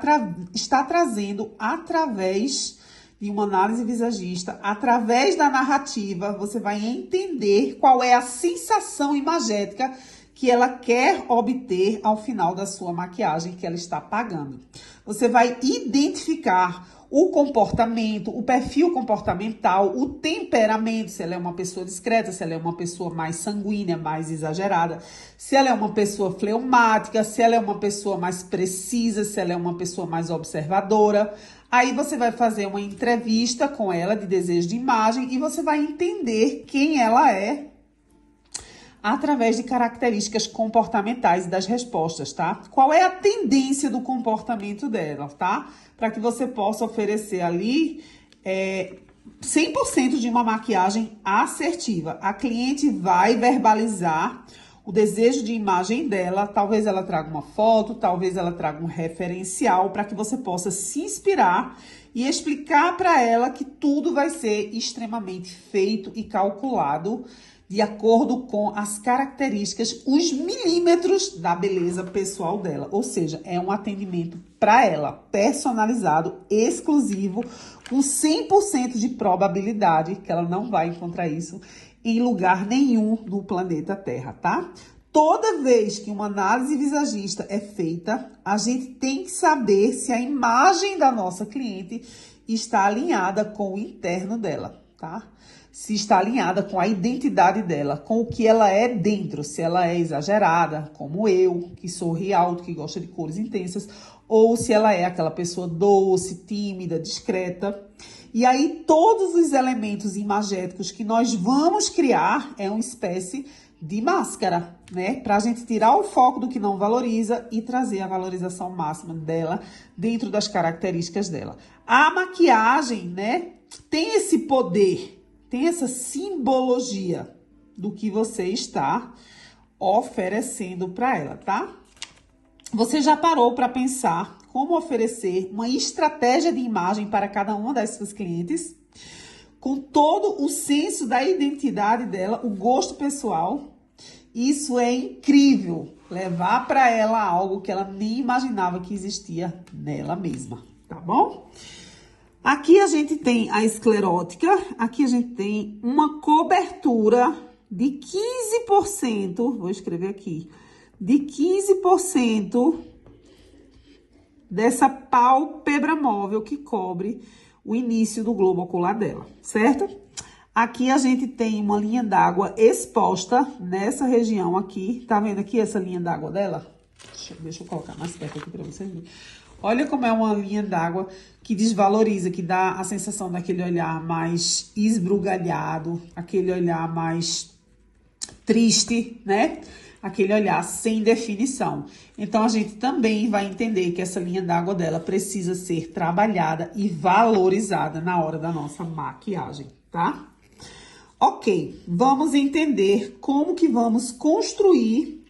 trazendo através de uma análise visagista, através da narrativa. Você vai entender qual é a sensação imagética que ela quer obter ao final da sua maquiagem que ela está pagando. Você vai identificar o comportamento, o perfil comportamental, o temperamento, se ela é uma pessoa discreta, se ela é uma pessoa mais sanguínea, mais exagerada, se ela é uma pessoa fleumática, se ela é uma pessoa mais precisa, se ela é uma pessoa mais observadora. Aí você vai fazer uma entrevista com ela de desejo de imagem e você vai entender quem ela é através de características comportamentais das respostas, tá? Qual é a tendência do comportamento dela, tá? Para que você possa oferecer ali 100% de uma maquiagem assertiva. A cliente vai verbalizar o desejo de imagem dela, talvez ela traga uma foto, talvez ela traga um referencial para que você possa se inspirar e explicar para ela que tudo vai ser extremamente feito e calculado de acordo com as características, os milímetros da beleza pessoal dela. Ou seja, é um atendimento para ela, personalizado, exclusivo, com 100% de probabilidade que ela não vai encontrar isso em lugar nenhum no planeta Terra, tá? Toda vez que uma análise visagista é feita, a gente tem que saber se a imagem da nossa cliente está alinhada com o interno dela, tá? Se está alinhada com a identidade dela, com o que ela é dentro, se ela é exagerada, como eu, que sorri alto, que gosta de cores intensas, ou se ela é aquela pessoa doce, tímida, discreta. E aí, todos os elementos imagéticos que nós vamos criar é uma espécie de máscara, né? Pra gente tirar o foco do que não valoriza e trazer a valorização máxima dela dentro das características dela. A maquiagem, né, tem esse poder, tem essa simbologia do que você está oferecendo para ela, tá? Você já parou para pensar como oferecer uma estratégia de imagem para cada uma das suas clientes? Com todo o senso da identidade dela, o gosto pessoal. Isso é incrível, levar para ela algo que ela nem imaginava que existia nela mesma, tá bom? Aqui a gente tem a esclerótica, aqui a gente tem uma cobertura de 15%, vou escrever aqui, de 15% dessa pálpebra móvel que cobre o início do globo ocular dela, certo? Aqui a gente tem uma linha d'água exposta nessa região aqui, tá vendo aqui essa linha d'água dela? Deixa eu colocar mais perto aqui para vocês verem. Olha como é uma linha d'água que desvaloriza, que dá a sensação daquele olhar mais esbrugalhado, aquele olhar mais triste, né? Aquele olhar sem definição. Então, a gente também vai entender que essa linha d'água dela precisa ser trabalhada e valorizada na hora da nossa maquiagem, tá? Ok, vamos entender como que vamos construir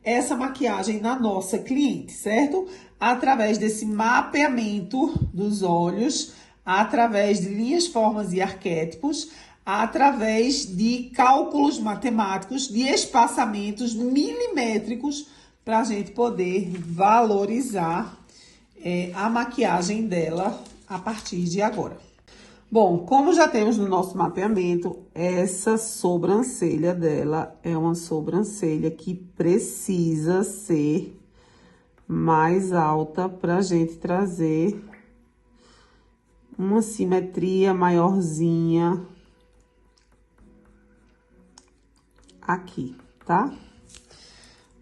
essa maquiagem na nossa cliente, certo? Através desse mapeamento dos olhos, através de linhas, formas e arquétipos, através de cálculos matemáticos, de espaçamentos milimétricos, para a gente poder valorizar a maquiagem dela a partir de agora. Bom, como já temos no nosso mapeamento, essa sobrancelha dela é uma sobrancelha que precisa ser mais alta para a gente trazer uma simetria maiorzinha aqui, tá?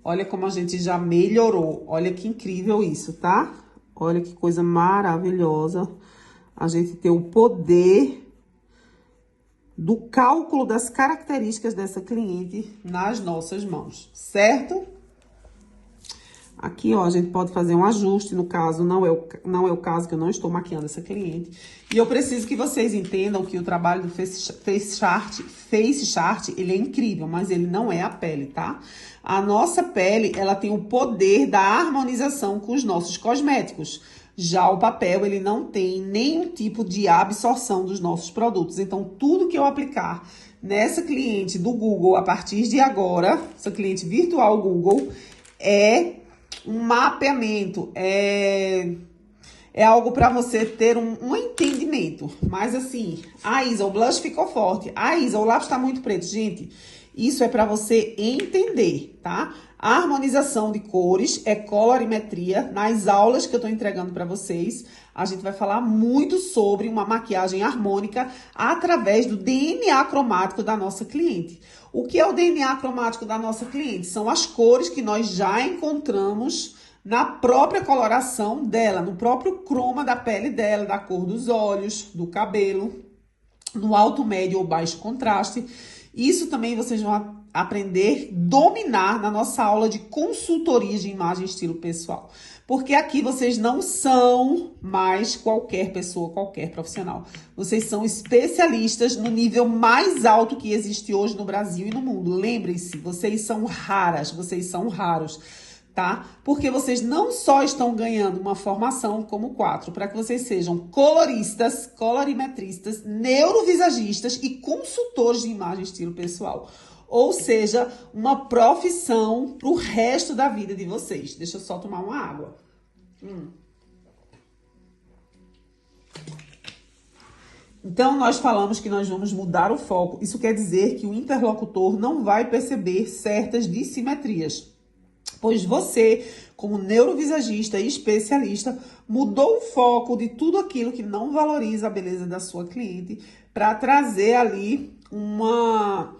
Olha como a gente já melhorou, olha que incrível isso, tá? Olha que coisa maravilhosa a gente ter o poder do cálculo das características dessa cliente nas nossas mãos, certo? Aqui, ó, a gente pode fazer um ajuste, no caso, não é o caso que eu não estou maquiando essa cliente. E eu preciso que vocês entendam que o trabalho do Face Chart, ele é incrível, mas ele não é a pele, tá? A nossa pele, ela tem o poder da harmonização com os nossos cosméticos. Já o papel, ele não tem nenhum tipo de absorção dos nossos produtos. Então, tudo que eu aplicar nessa cliente do Google, a partir de agora, essa cliente virtual Google, é um mapeamento, é algo para você ter um entendimento. Mas assim, Isa, o blush ficou forte. Isa, o lápis tá muito preto. Gente, isso é para você entender, tá? A harmonização de cores é colorimetria. Nas aulas que eu tô entregando para vocês, a gente vai falar muito sobre uma maquiagem harmônica através do DNA cromático da nossa cliente. O que é o DNA cromático da nossa cliente? São as cores que nós já encontramos na própria coloração dela, no próprio croma da pele dela, da cor dos olhos, do cabelo, no alto, médio ou baixo contraste. Isso também vocês vão aprender a dominar na nossa aula de consultoria de imagem e estilo pessoal. Porque aqui vocês não são mais qualquer pessoa, qualquer profissional. Vocês são especialistas no nível mais alto que existe hoje no Brasil e no mundo. Lembrem-se, vocês são raras, vocês são raros, tá? Porque vocês não só estão ganhando uma formação como 4, para que vocês sejam coloristas, colorimetristas, neurovisagistas e consultores de imagem e estilo pessoal. Ou seja, uma profissão pro resto da vida de vocês. Deixa eu só tomar uma água. Então, nós falamos que nós vamos mudar o foco. Isso quer dizer que o interlocutor não vai perceber certas dissimetrias. Pois você, como neurovisagista e especialista, mudou o foco de tudo aquilo que não valoriza a beleza da sua cliente para trazer ali uma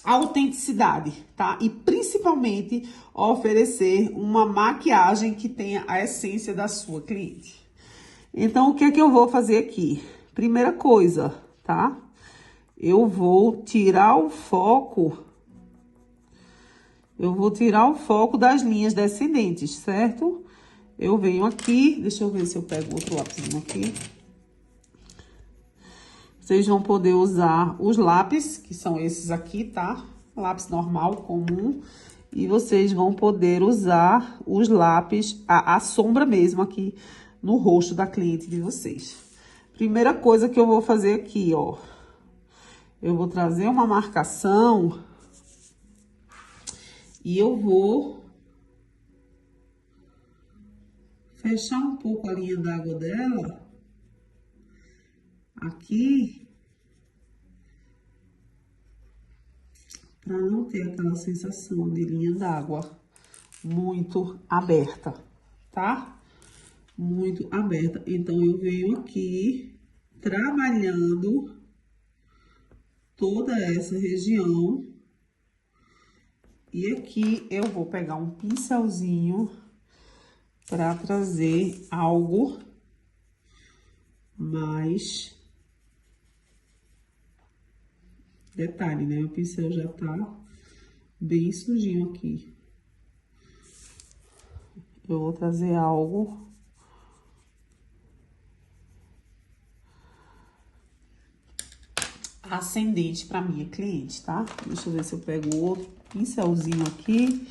autenticidade, tá? E principalmente oferecer uma maquiagem que tenha a essência da sua cliente. Então, o que é que eu vou fazer aqui? Primeira coisa, tá? Eu vou tirar o foco. Eu vou tirar o foco das linhas descendentes, certo? Eu venho aqui, deixa eu ver se eu pego outro lápisinho aqui. Vocês vão poder usar os lápis, que são esses aqui, tá? Lápis normal, comum. E vocês vão poder usar os lápis, a sombra mesmo aqui no rosto da cliente de vocês. Primeira coisa que eu vou fazer aqui, ó. Eu vou trazer uma marcação e eu vou fechar um pouco a linha d'água dela. Aqui, para não ter aquela sensação de linha d'água muito aberta, tá? Muito aberta. Então, eu venho aqui trabalhando toda essa região. E aqui eu vou pegar um pincelzinho para trazer algo mais... Detalhe, né? O pincel já tá bem sujinho aqui. Eu vou trazer algo ascendente para minha cliente, tá? Deixa eu ver se eu pego outro pincelzinho aqui.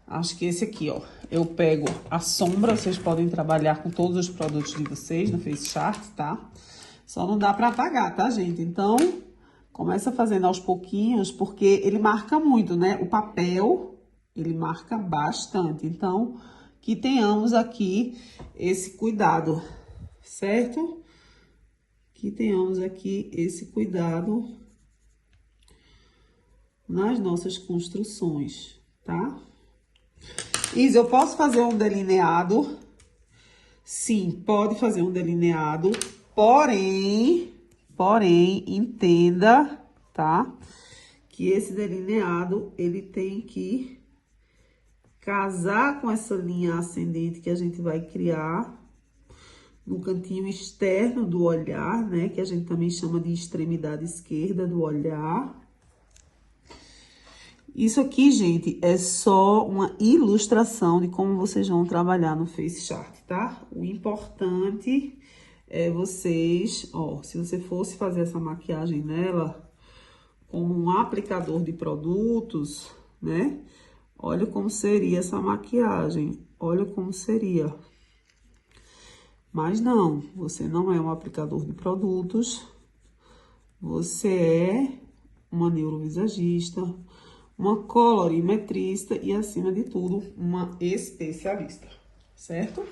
Acho que esse aqui, ó. Eu pego a sombra, vocês podem trabalhar com todos os produtos de vocês no Face Chart, tá? Só não dá para apagar, tá, gente? Então... começa fazendo aos pouquinhos, porque ele marca muito, né? O papel, ele marca bastante. Então, que tenhamos aqui esse cuidado, certo? Que tenhamos aqui esse cuidado nas nossas construções, tá? Isa, eu posso fazer um delineado? Sim, pode fazer um delineado, porém, entenda, tá? Que esse delineado, ele tem que casar com essa linha ascendente que a gente vai criar no cantinho externo do olhar, né? Que a gente também chama de extremidade esquerda do olhar. Isso aqui, gente, é só uma ilustração de como vocês vão trabalhar no Face Chart, tá? O importante é vocês, ó, se você fosse fazer essa maquiagem nela com um aplicador de produtos, né? Olha como seria essa maquiagem, olha como seria. Mas não, você não é um aplicador de produtos, você é uma neurovisagista, uma colorimetrista e, acima de tudo, uma especialista, certo?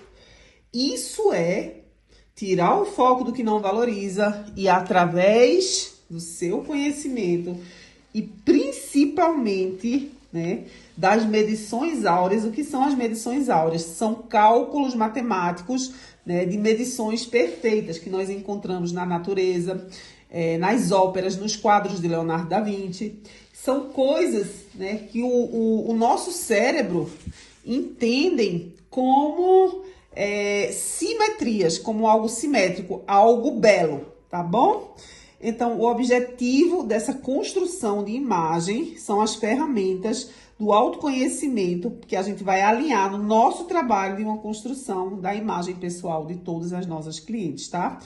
Isso é tirar o foco do que não valoriza e, através do seu conhecimento e principalmente, né, das medições áureas. O que são as medições áureas? São cálculos matemáticos, né, de medições perfeitas que nós encontramos na natureza, nas óperas, nos quadros de Leonardo da Vinci. São coisas, né, que o nosso cérebro entendem como simetrias, como algo simétrico, algo belo, tá bom? Então, o objetivo dessa construção de imagem são as ferramentas do autoconhecimento que a gente vai alinhar no nosso trabalho de uma construção da imagem pessoal de todas as nossas clientes, tá?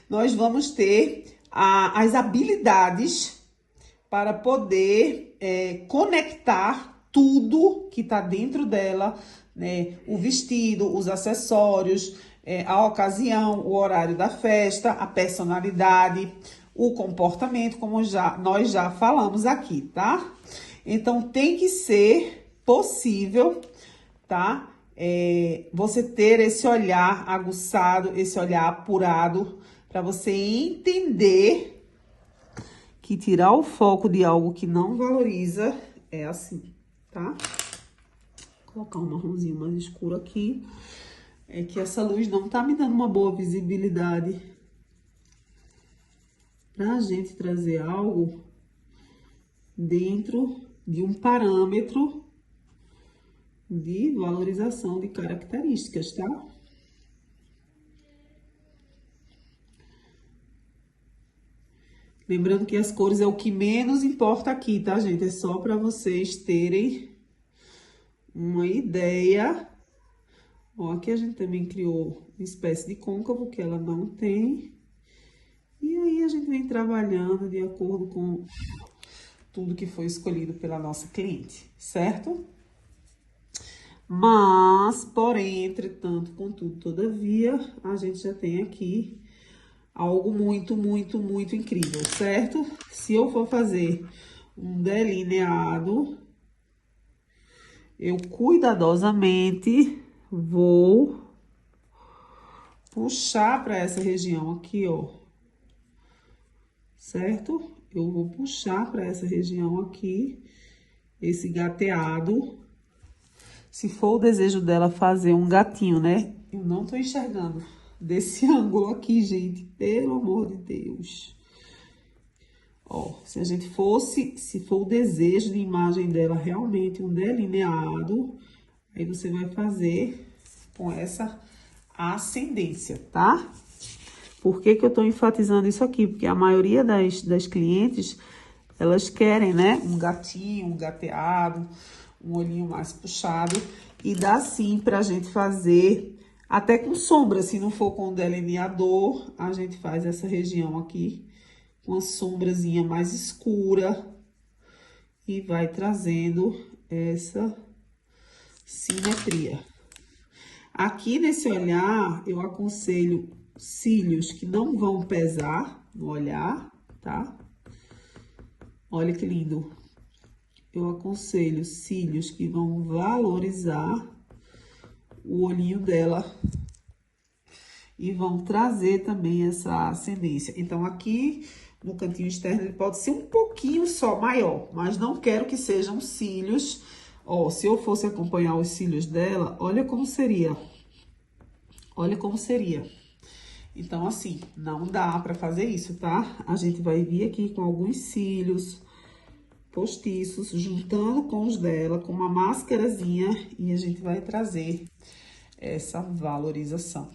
Nós vamos ter as habilidades para poder conectar tudo que está dentro dela, né? O vestido, os acessórios, a ocasião, o horário da festa, a personalidade, o comportamento, como nós já falamos aqui, tá? Então, tem que ser possível, tá? Você ter esse olhar aguçado, esse olhar apurado, para você entender que tirar o foco de algo que não valoriza é assim, tá? Vou colocar um marronzinho mais escuro aqui. É que essa luz não tá me dando uma boa visibilidade pra gente trazer algo dentro de um parâmetro de valorização de características, tá? Lembrando que as cores é o que menos importa aqui, tá, gente? É só para vocês terem uma ideia. Ó, aqui a gente também criou uma espécie de côncavo que ela não tem. E aí a gente vem trabalhando de acordo com tudo que foi escolhido pela nossa cliente, certo? Mas, porém, entretanto, contudo, todavia, a gente já tem aqui algo muito, muito, muito incrível, certo? Se eu for fazer um delineado, eu cuidadosamente vou puxar para essa região aqui, ó. Certo? Eu vou puxar para essa região aqui, esse gateado. Se for o desejo dela fazer um gatinho, né? Eu não tô enxergando desse ângulo aqui, gente, pelo amor de Deus. Ó, se for o desejo de imagem dela realmente um delineado, aí você vai fazer com essa ascendência, tá? Por que que eu tô enfatizando isso aqui? Porque a maioria das clientes, elas querem, né, um gatinho, um gateado, um olhinho mais puxado, e dá sim pra gente fazer até com sombra. Se não for com delineador, a gente faz essa região aqui, uma sombrazinha mais escura, e vai trazendo essa simetria. Aqui nesse olhar, eu aconselho cílios que não vão pesar no olhar, tá? Olha que lindo. Eu aconselho cílios que vão valorizar o olhinho dela e vão trazer também essa ascendência. Então, aqui no cantinho externo, ele pode ser um pouquinho só maior, mas não quero que sejam cílios. Ó, se eu fosse acompanhar os cílios dela, olha como seria. Olha como seria. Então, assim, não dá pra fazer isso, tá? A gente vai vir aqui com alguns cílios postiços, juntando com os dela, com uma máscarazinha, e a gente vai trazer essa valorização.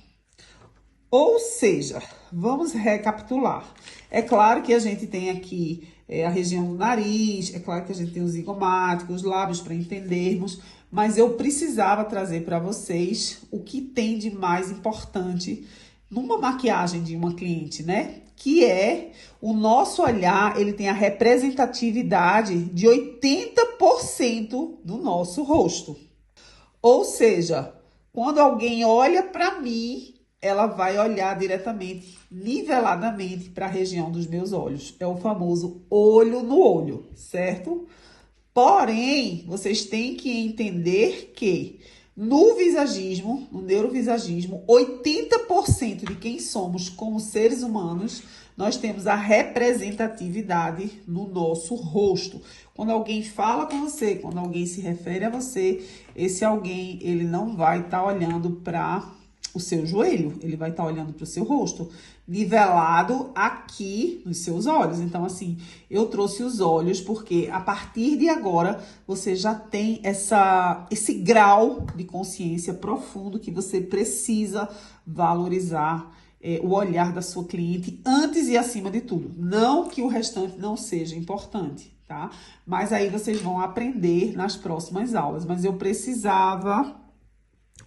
Ou seja, vamos recapitular. É claro que a gente tem aqui a região do nariz. É claro que a gente tem o zigomático, os lábios para entendermos, mas eu precisava trazer para vocês o que tem de mais importante numa maquiagem de uma cliente, né? Que é o nosso olhar, ele tem a representatividade de 80% do nosso rosto. Ou seja, quando alguém olha para mim, ela vai olhar diretamente, niveladamente para a região dos meus olhos. É o famoso olho no olho, certo? Porém, vocês têm que entender que no visagismo, no neurovisagismo, 80% de quem somos como seres humanos, nós temos a representatividade no nosso rosto. Quando alguém fala com você, quando alguém se refere a você, esse alguém, ele não vai estar olhando para o seu joelho, ele vai estar olhando para o seu rosto, nivelado aqui nos seus olhos. Então, assim, eu trouxe os olhos porque a partir de agora você já tem esse grau de consciência profundo que você precisa valorizar o olhar da sua cliente antes e acima de tudo. Não que o restante não seja importante, tá? Mas aí vocês vão aprender nas próximas aulas. Mas eu precisava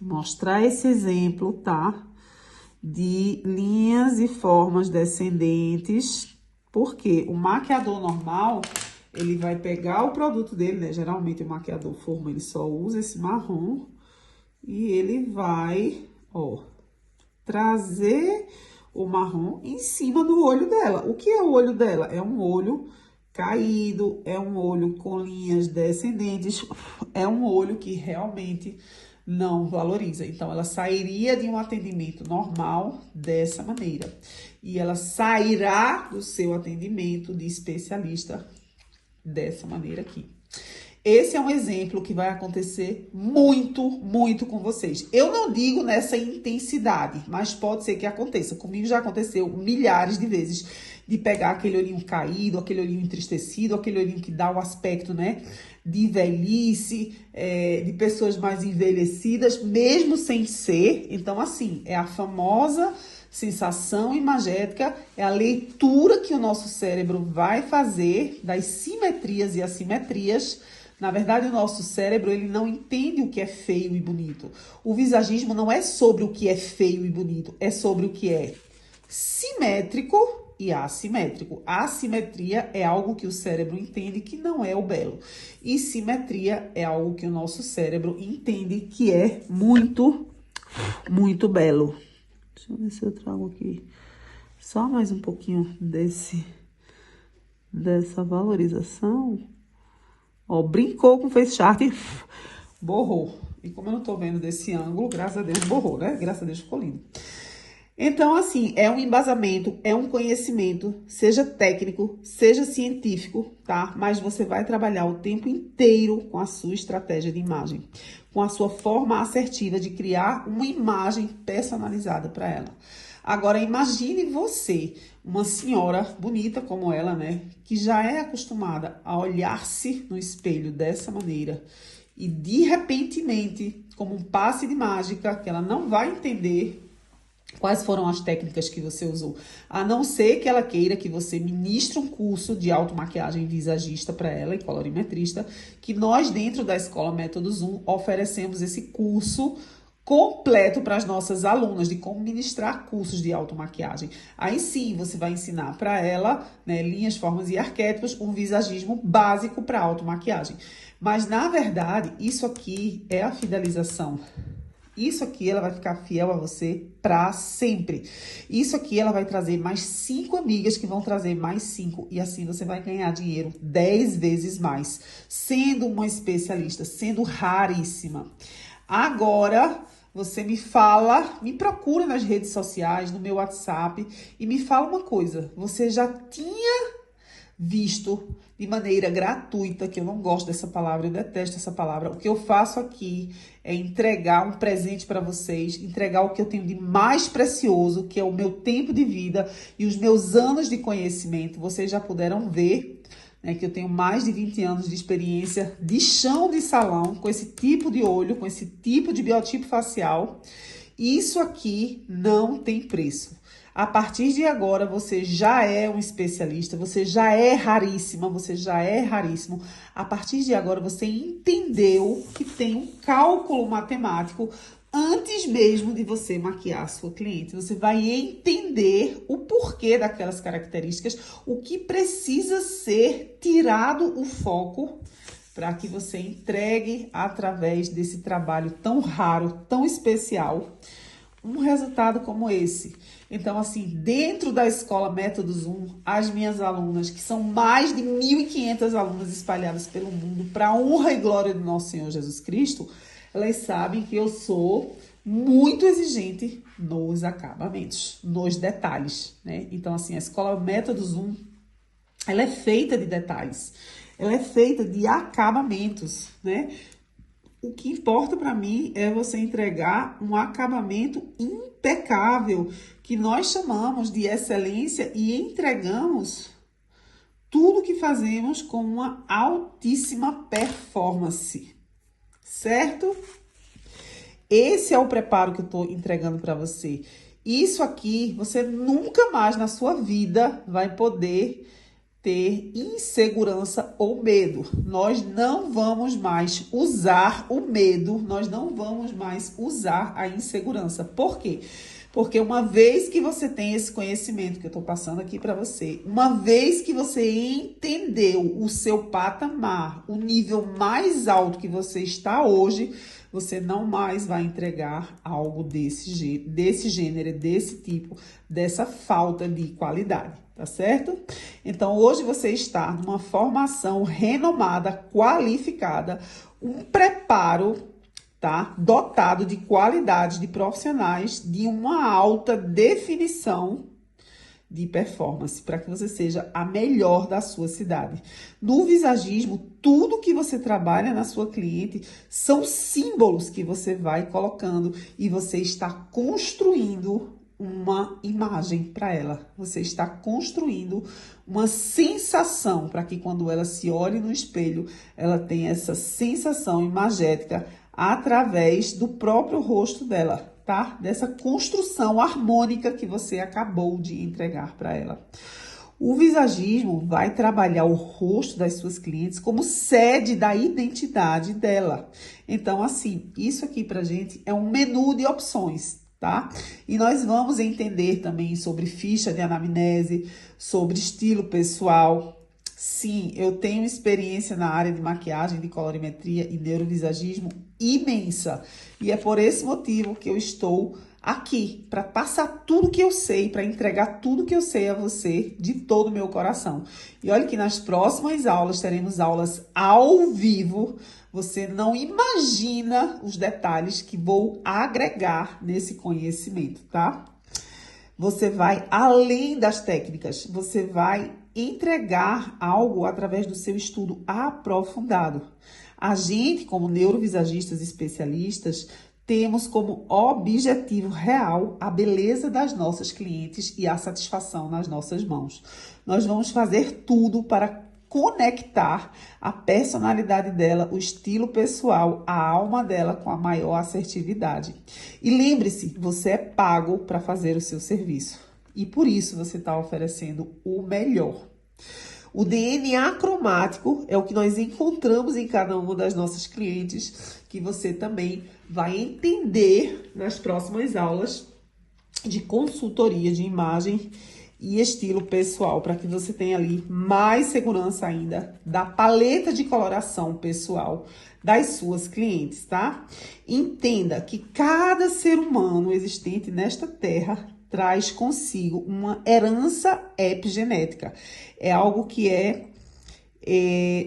mostrar esse exemplo, tá? De linhas e formas descendentes, porque o maquiador normal, ele vai pegar o produto dele, né? Geralmente o maquiador forma, ele só usa esse marrom e ele vai, ó, trazer o marrom em cima do olho dela. O que é o olho dela? É um olho caído, é um olho com linhas descendentes, é um olho que realmente não valoriza. Então, ela sairia de um atendimento normal dessa maneira. E ela sairá do seu atendimento de especialista dessa maneira aqui. Esse é um exemplo que vai acontecer muito, muito com vocês. Eu não digo nessa intensidade, mas pode ser que aconteça. Comigo já aconteceu milhares de vezes de pegar aquele olhinho caído, aquele olhinho entristecido, aquele olhinho que dá o aspecto, né, de velhice, de pessoas mais envelhecidas, mesmo sem ser. Então, assim, é a famosa sensação imagética, é a leitura que o nosso cérebro vai fazer das simetrias e assimetrias. Na verdade, o nosso cérebro, ele não entende o que é feio e bonito. O visagismo não é sobre o que é feio e bonito, é sobre o que é simétrico e assimétrico. A assimetria é algo que o cérebro entende que não é o belo. E simetria é algo que o nosso cérebro entende que é muito, muito belo. Deixa eu ver se eu trago aqui só mais um pouquinho dessa valorização. Ó, brincou com o face chart e borrou. E como eu não tô vendo desse ângulo, graças a Deus borrou, né? Graças a Deus ficou lindo. Então, assim, é um embasamento, é um conhecimento, seja técnico, seja científico, tá? Mas você vai trabalhar o tempo inteiro com a sua estratégia de imagem, com a sua forma assertiva de criar uma imagem personalizada para ela. Agora, imagine você, uma senhora bonita como ela, né? Que já é acostumada a olhar-se no espelho dessa maneira e, de repentemente, como um passe de mágica, que ela não vai entender quais foram as técnicas que você usou, a não ser que ela queira que você ministre um curso de automaquiagem visagista para ela e colorimetrista, que nós dentro da Escola Método Zoom oferecemos esse curso completo para as nossas alunas de como ministrar cursos de automaquiagem. Aí sim, você vai ensinar para ela, né, linhas, formas e arquétipos, um visagismo básico para automaquiagem. Mas, na verdade, isso aqui é a fidelização. Isso aqui, ela vai ficar fiel a você para sempre. Isso aqui, ela vai trazer mais 5 amigas que vão trazer mais 5. E assim, você vai ganhar dinheiro 10 vezes mais. Sendo uma especialista, sendo raríssima. Agora, você me fala, me procura nas redes sociais, no meu WhatsApp. E me fala uma coisa. Você já tinha visto de maneira gratuita, que eu não gosto dessa palavra, eu detesto essa palavra. O que eu faço aqui é entregar um presente para vocês, entregar o que eu tenho de mais precioso, que é o meu tempo de vida e os meus anos de conhecimento. Vocês já puderam ver, né, que eu tenho mais de 20 anos de experiência de chão de salão, com esse tipo de olho, com esse tipo de biotipo facial. Isso aqui não tem preço. A partir de agora, você já é um especialista, você já é raríssima, você já é raríssimo. A partir de agora, você entendeu que tem um cálculo matemático antes mesmo de você maquiar a sua cliente. Você vai entender o porquê daquelas características, o que precisa ser tirado o foco para que você entregue, através desse trabalho tão raro, tão especial, um resultado como esse. Então, assim, dentro da escola Método Zoom, as minhas alunas, que são mais de 1.500 alunas espalhadas pelo mundo, para a honra e glória do nosso Senhor Jesus Cristo, elas sabem que eu sou muito exigente nos acabamentos, nos detalhes, né? Então, assim, a escola Método Zoom, ela é feita de detalhes, ela é feita de acabamentos, né? O que importa para mim é você entregar um acabamento impecável, que nós chamamos de excelência, e entregamos tudo que fazemos com uma altíssima performance, certo? Esse é o preparo que eu estou entregando para você. Isso aqui, você nunca mais na sua vida vai poder ter insegurança ou medo. Nós não vamos mais usar o medo, nós não vamos mais usar a insegurança. Por quê? Porque uma vez que você tem esse conhecimento que eu estou passando aqui para você, uma vez que você entendeu o seu patamar, o nível mais alto que você está hoje, você não mais vai entregar algo desse gênero, desse tipo, dessa falta de qualidade, tá certo? Então, hoje você está numa formação renomada, qualificada, um preparo, tá? Dotado de qualidades de profissionais de uma alta definição de performance, para que você seja a melhor da sua cidade. No visagismo, tudo que você trabalha na sua cliente são símbolos que você vai colocando e você está construindo uma imagem para ela. Você está construindo uma sensação para que quando ela se olhe no espelho, ela tenha essa sensação imagética através do próprio rosto dela, tá? Dessa construção harmônica que você acabou de entregar para ela. O visagismo vai trabalhar o rosto das suas clientes como sede da identidade dela. Então, assim, isso aqui pra gente é um menu de opções, tá? E nós vamos entender também sobre ficha de anamnese, sobre estilo pessoal. Sim, eu tenho experiência na área de maquiagem, de colorimetria e neurovisagismo imensa. E é por esse motivo que eu estou aqui, para passar tudo que eu sei, para entregar tudo que eu sei a você de todo o meu coração. E olha que nas próximas aulas, teremos aulas ao vivo. Você não imagina os detalhes que vou agregar nesse conhecimento, tá? Você vai além das técnicas, você vai entregar algo através do seu estudo aprofundado. A gente, como neurovisagistas especialistas, temos como objetivo real a beleza das nossas clientes e a satisfação nas nossas mãos. Nós vamos fazer tudo para conectar a personalidade dela, o estilo pessoal, a alma dela com a maior assertividade. E lembre-se, você é pago para fazer o seu serviço. E por isso você está oferecendo o melhor. O DNA cromático é o que nós encontramos em cada uma das nossas clientes, que você também vai entender nas próximas aulas de consultoria de imagem e estilo pessoal, para que você tenha ali mais segurança ainda da paleta de coloração pessoal das suas clientes, tá? Entenda que cada ser humano existente nesta terra traz consigo uma herança epigenética. É algo que é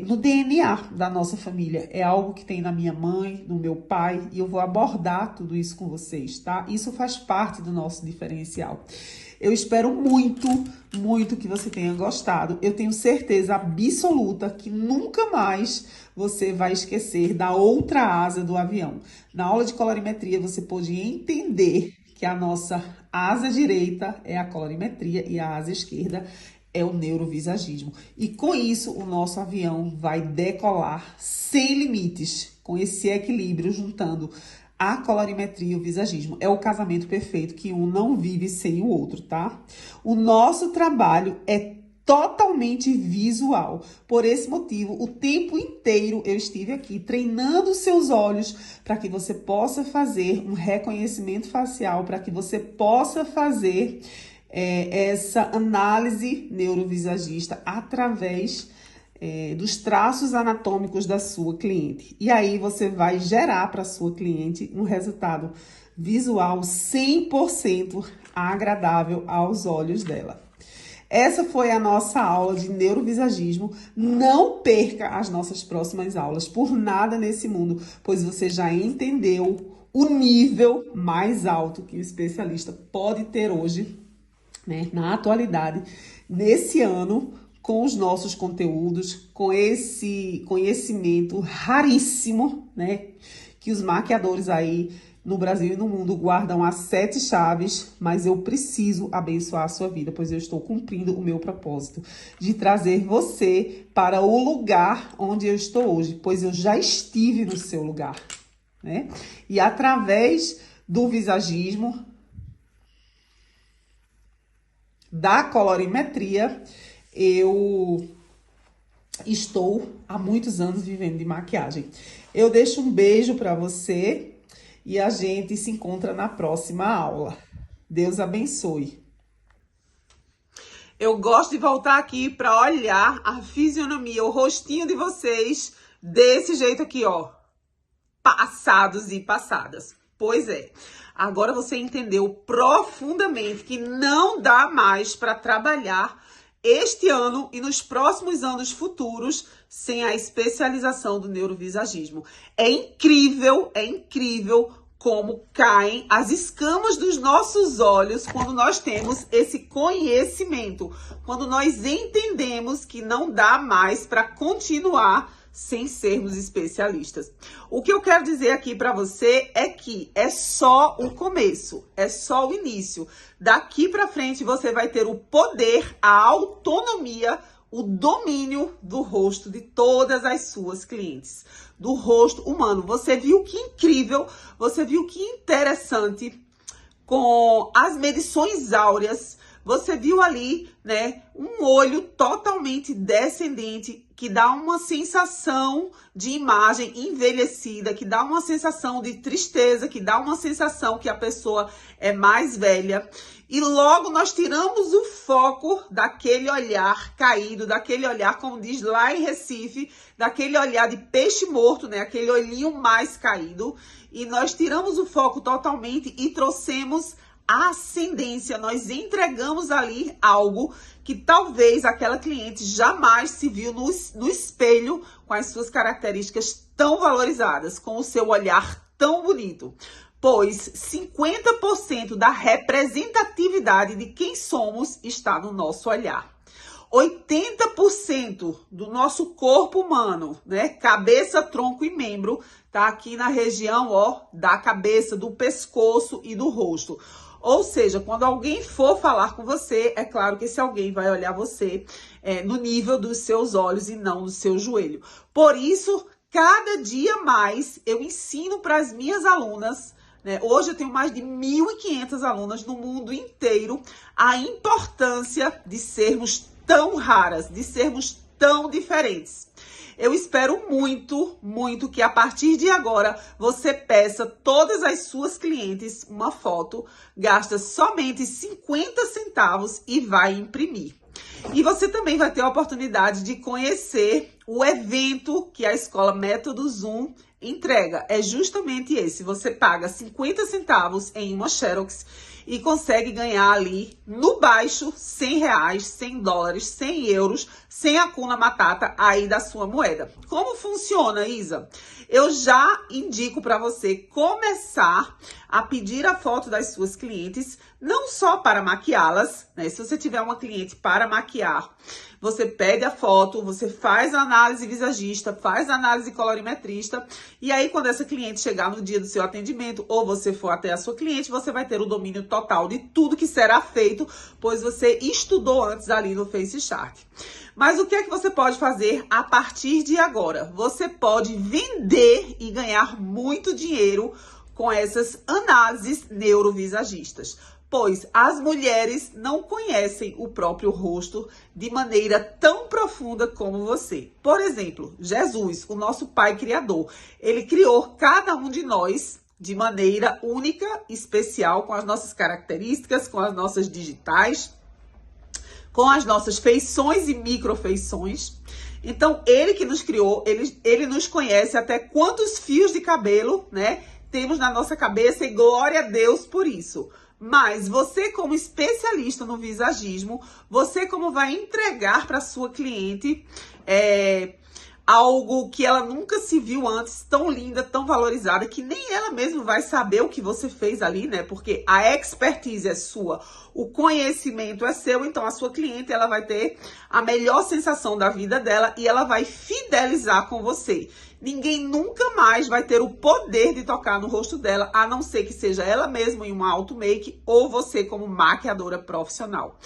no DNA da nossa família. É algo que tem na minha mãe, no meu pai, e eu vou abordar tudo isso com vocês, tá? Isso faz parte do nosso diferencial. Eu espero muito, muito que você tenha gostado. Eu tenho certeza absoluta que nunca mais você vai esquecer da outra asa do avião. Na aula de colorimetria, você pôde entender que a nossa asa direita é a colorimetria e a asa esquerda é o neurovisagismo. E com isso, o nosso avião vai decolar sem limites, com esse equilíbrio, juntando A colorimetria e o visagismo é o casamento perfeito que um não vive sem o outro, tá? O nosso trabalho é totalmente visual. Por esse motivo, o tempo inteiro eu estive aqui treinando seus olhos para que você possa fazer um reconhecimento facial, para que você possa fazer essa análise neurovisagista através dos traços anatômicos da sua cliente. E aí você vai gerar para sua cliente um resultado visual 100% agradável aos olhos dela. Essa foi a nossa aula de neurovisagismo. Não perca as nossas próximas aulas por nada nesse mundo, pois você já entendeu o nível mais alto que o especialista pode ter hoje, né, na atualidade, nesse ano, com os nossos conteúdos, com esse conhecimento raríssimo, né, que os maquiadores aí no Brasil e no mundo guardam as 7 chaves, mas eu preciso abençoar a sua vida, pois eu estou cumprindo o meu propósito de trazer você para o lugar onde eu estou hoje, pois eu já estive no seu lugar, né? E através do visagismo, da colorimetria, eu estou há muitos anos vivendo de maquiagem. Eu deixo um beijo para você e a gente se encontra na próxima aula. Deus abençoe. Eu gosto de voltar aqui para olhar a fisionomia, o rostinho de vocês desse jeito aqui, ó. Passados e passadas. Pois é. Agora você entendeu profundamente que não dá mais para trabalhar este ano e nos próximos anos futuros sem a especialização do neurovisagismo. É incrível como caem as escamas dos nossos olhos quando nós temos esse conhecimento, quando nós entendemos que não dá mais para continuar sem sermos especialistas. O que eu quero dizer aqui para você é que é só o começo, é só o início. Daqui para frente você vai ter o poder, a autonomia, o domínio do rosto de todas as suas clientes, do rosto humano. Você viu que incrível, você viu que interessante com as medições áureas. Você viu ali, né, um olho totalmente descendente, que dá uma sensação de imagem envelhecida, que dá uma sensação de tristeza, que dá uma sensação que a pessoa é mais velha. E logo nós tiramos o foco daquele olhar caído, daquele olhar, como diz lá em Recife, daquele olhar de peixe morto, né, aquele olhinho mais caído. E nós tiramos o foco totalmente e trouxemos a ascendência, nós entregamos ali algo que talvez aquela cliente jamais se viu no espelho com as suas características tão valorizadas, com o seu olhar tão bonito. Pois 50% da representatividade de quem somos está no nosso olhar. 80% do nosso corpo humano, né, cabeça, tronco e membro, tá aqui na região, ó, da cabeça, do pescoço e do rosto. Ou seja, quando alguém for falar com você, é claro que esse alguém vai olhar você no nível dos seus olhos e não do seu joelho. Por isso, cada dia mais eu ensino para as minhas alunas, né? Hoje eu tenho mais de 1.500 alunas no mundo inteiro, a importância de sermos tão raras, de sermos tão diferentes. Eu espero muito, muito que a partir de agora você peça todas as suas clientes uma foto, gasta somente 50 centavos e vai imprimir. E você também vai ter a oportunidade de conhecer o evento que a Escola Método Zoom entrega. É justamente esse, você paga 50 centavos em uma Xerox e consegue ganhar ali no baixo 100 reais, 100 dólares, 100 euros, sem Hakuna Matata aí da sua moeda. Como funciona, Isa? Eu já indico para você começar a pedir a foto das suas clientes, não só para maquiá-las, né? Se você tiver uma cliente para maquiar, você pede a foto, você faz a análise visagista, faz a análise colorimetrista, e aí quando essa cliente chegar no dia do seu atendimento, ou você for até a sua cliente, você vai ter o domínio total de tudo que será feito, pois você estudou antes ali no FaceChart. Mas o que é que você pode fazer a partir de agora? Você pode vender e ganhar muito dinheiro com essas análises neurovisagistas, pois as mulheres não conhecem o próprio rosto de maneira tão profunda como você. Por exemplo, Jesus, o nosso Pai Criador, ele criou cada um de nós de maneira única, especial, com as nossas características, com as nossas digitais, com as nossas feições e microfeições. Então, ele que nos criou, ele nos conhece até quantos fios de cabelo, né, temos na nossa cabeça, e glória a Deus por isso. Mas você, como especialista no visagismo, você como vai entregar para sua cliente algo que ela nunca se viu antes, tão linda, tão valorizada, que nem ela mesma vai saber o que você fez ali, né? Porque a expertise é sua, o conhecimento é seu, então a sua cliente, ela vai ter a melhor sensação da vida dela e ela vai fidelizar com você. Ninguém nunca mais vai ter o poder de tocar no rosto dela, a não ser que seja ela mesma em uma auto-make ou você como maquiadora profissional.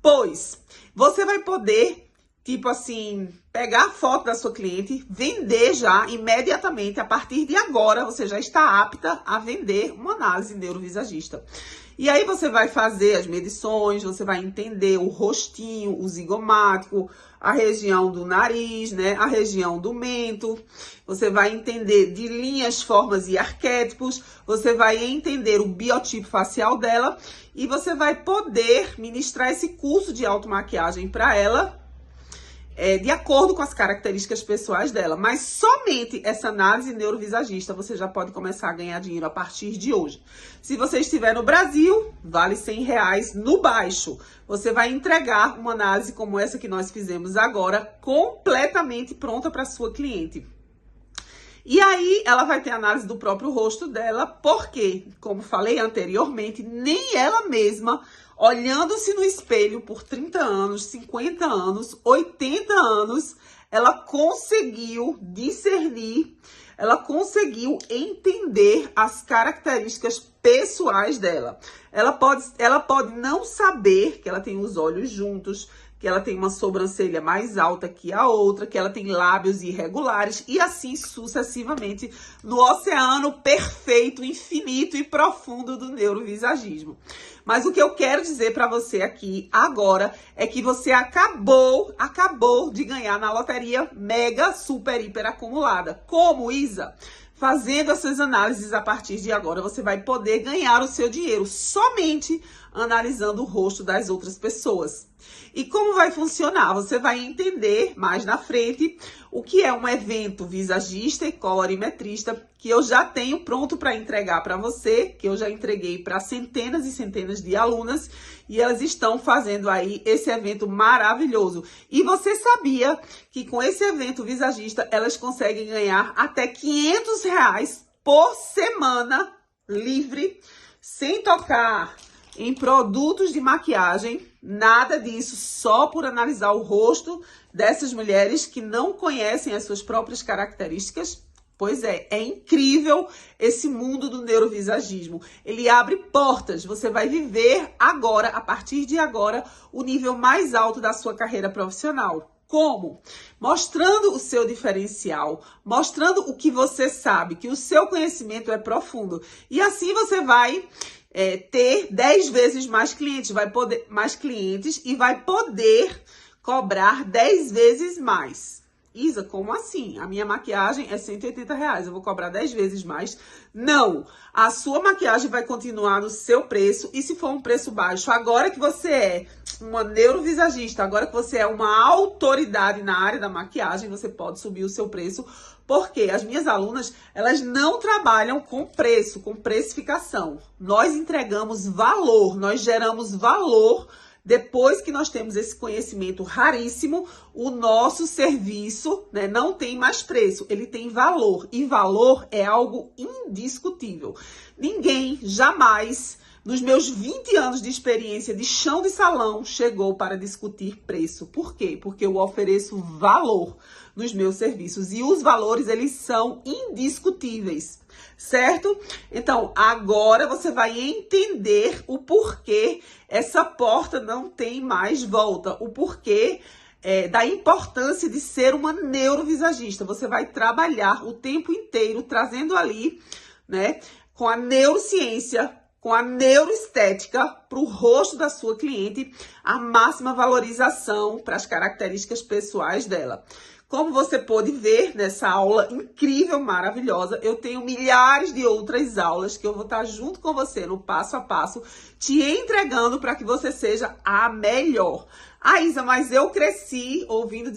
Pois, você vai poder, tipo assim, pegar a foto da sua cliente, vender já imediatamente, a partir de agora, você já está apta a vender uma análise neurovisagista. E aí você vai fazer as medições, você vai entender o rostinho, o zigomático, a região do nariz, né, a região do mento. Você vai entender de linhas, formas e arquétipos. Você vai entender o biotipo facial dela e você vai poder ministrar esse curso de automaquiagem para ela, de acordo com as características pessoais dela. Mas somente essa análise neurovisagista você já pode começar a ganhar dinheiro a partir de hoje. Se você estiver no Brasil, vale R$100 no baixo. Você vai entregar uma análise como essa que nós fizemos agora, completamente pronta para sua cliente. E aí, ela vai ter análise do próprio rosto dela, porque, como falei anteriormente, nem ela mesma, olhando-se no espelho por 30 anos, 50 anos, 80 anos, ela conseguiu discernir, ela conseguiu entender as características pessoais dela. Ela pode não saber que ela tem os olhos juntos, que ela tem uma sobrancelha mais alta que a outra, que ela tem lábios irregulares e assim sucessivamente no oceano perfeito, infinito e profundo do neurovisagismo. Mas o que eu quero dizer para você aqui agora é que você acabou de ganhar na loteria mega, super, hiper acumulada. Como, Isa? Fazendo essas análises a partir de agora, você vai poder ganhar o seu dinheiro somente analisando o rosto das outras pessoas. E como vai funcionar? Você vai entender mais na frente o que é um evento visagista e colorimetrista, que eu já tenho pronto para entregar para você, que eu já entreguei para centenas e centenas de alunas, e elas estão fazendo aí esse evento maravilhoso. E você sabia que com esse evento visagista, elas conseguem ganhar até R$500 por semana livre, sem tocar em produtos de maquiagem, nada disso, só por analisar o rosto dessas mulheres que não conhecem as suas próprias características. Pois é incrível esse mundo do neurovisagismo. Ele abre portas, você vai viver agora, a partir de agora, o nível mais alto da sua carreira profissional. Como? Mostrando o seu diferencial, mostrando o que você sabe, que o seu conhecimento é profundo. E assim você vai ter 10 vezes mais clientes, e vai poder cobrar 10 vezes mais. Isa, como assim? A minha maquiagem é R$180, eu vou cobrar 10 vezes mais? Não, a sua maquiagem vai continuar no seu preço, e se for um preço baixo, agora que você é uma neurovisagista, agora que você é uma autoridade na área da maquiagem, você pode subir o seu preço, porque as minhas alunas, elas não trabalham com preço, com precificação. Nós entregamos valor, nós geramos valor. Depois que nós temos esse conhecimento raríssimo, o nosso serviço, né, não tem mais preço, ele tem valor. E valor é algo indiscutível. Ninguém jamais, nos meus 20 anos de experiência de chão de salão, chegou para discutir preço. Por quê? Porque eu ofereço valor nos meus serviços. E os valores, eles são indiscutíveis. Certo? Então, agora você vai entender o porquê essa porta não tem mais volta. O porquê da importância de ser uma neurovisagista. Você vai trabalhar o tempo inteiro trazendo ali, né, com a neurociência, com a neuroestética para o rosto da sua cliente, a máxima valorização para as características pessoais dela. Como você pode ver nessa aula incrível, maravilhosa, eu tenho milhares de outras aulas que eu vou estar junto com você no passo a passo, te entregando para que você seja a melhor. Isa, mas eu cresci ouvindo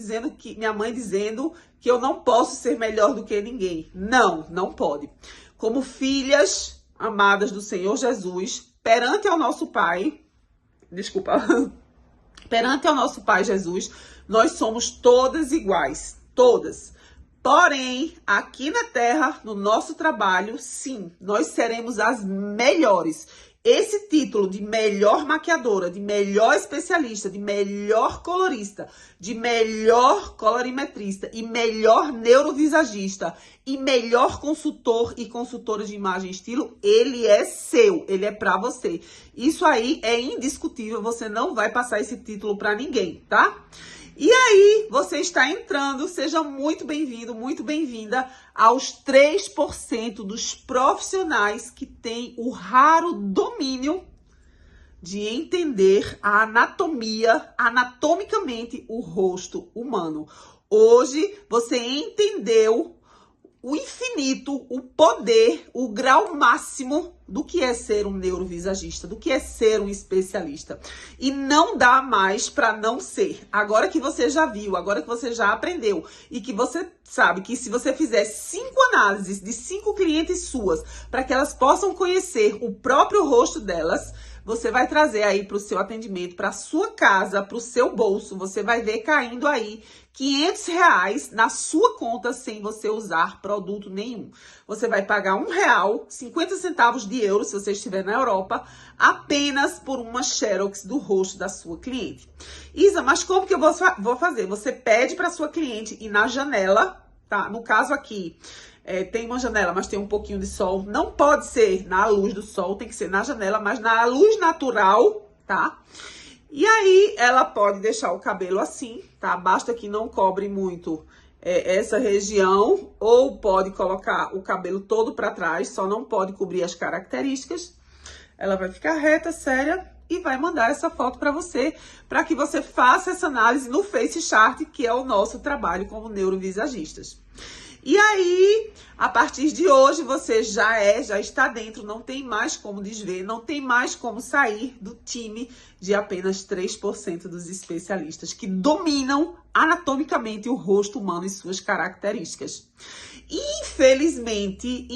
minha mãe dizendo que eu não posso ser melhor do que ninguém. Não, não pode. Como filhas amadas do Senhor Jesus, perante ao nosso Pai Jesus, nós somos todas iguais, todas. Porém, aqui na Terra, no nosso trabalho, sim, nós seremos as melhores. Esse título de melhor maquiadora, de melhor especialista, de melhor colorista, de melhor colorimetrista e melhor neurovisagista e melhor consultor e consultora de imagem e estilo, ele é seu, ele é pra você. Isso aí é indiscutível, você não vai passar esse título pra ninguém, tá? E aí, você está entrando, seja muito bem-vindo, muito bem-vinda aos 3% dos profissionais que têm o raro domínio de entender a anatomia, anatomicamente, o rosto humano. Hoje, você entendeu o infinito, o poder, o grau máximo do que é ser um neurovisagista, do que é ser um especialista. E não dá mais para não ser. Agora que você já viu, agora que você já aprendeu e que você sabe que se você fizer 5 análises de 5 clientes suas para que elas possam conhecer o próprio rosto delas, você vai trazer aí para o seu atendimento, para a sua casa, para o seu bolso, você vai ver caindo aí R$500 na sua conta sem você usar produto nenhum. Você vai pagar R$1, 50 centavos de euro, se você estiver na Europa, apenas por uma xerox do rosto da sua cliente. Isa, mas como que eu vou fazer? Você pede para sua cliente ir na janela, tá? No caso aqui, tem uma janela, mas tem um pouquinho de sol. Não pode ser na luz do sol, tem que ser na janela, mas na luz natural, tá? E aí, ela pode deixar o cabelo assim, tá? Basta que não cobre muito essa região, ou pode colocar o cabelo todo para trás, só não pode cobrir as características. Ela vai ficar reta, séria, e vai mandar essa foto para você, para que você faça essa análise no Face Chart, que é o nosso trabalho como neurovisagistas. E aí, a partir de hoje, você já está dentro, não tem mais como desver, não tem mais como sair do time de apenas 3% dos especialistas que dominam anatomicamente o rosto humano e suas características. Infelizmente,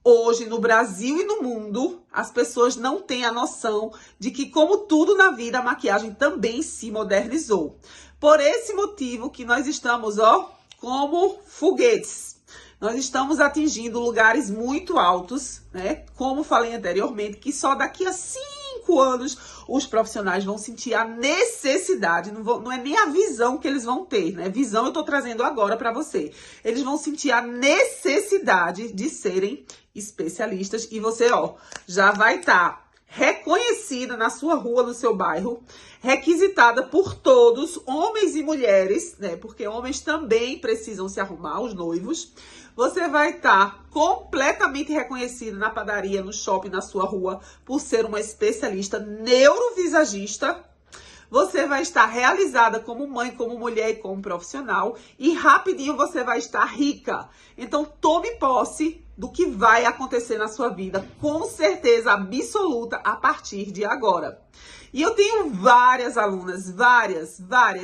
hoje no Brasil e no mundo, as pessoas não têm a noção de que, como tudo na vida, a maquiagem também se modernizou. Por esse motivo que nós estamos, como foguetes. Nós estamos atingindo lugares muito altos, né? Como falei anteriormente, que só daqui a 5 anos os profissionais vão sentir a necessidade, não é nem a visão que eles vão ter, né? Visão eu tô trazendo agora para você. Eles vão sentir a necessidade de serem especialistas e você, já vai estar reconhecida na sua rua, no seu bairro, requisitada por todos, homens e mulheres, né? Porque homens também precisam se arrumar, os noivos. Você vai estar completamente reconhecida na padaria, no shopping, na sua rua, por ser uma especialista neurovisagista. Você vai estar realizada como mãe, como mulher e como profissional. E rapidinho você vai estar rica. Então, tome posse do que vai acontecer na sua vida, com certeza absoluta, a partir de agora. E eu tenho várias alunas, várias,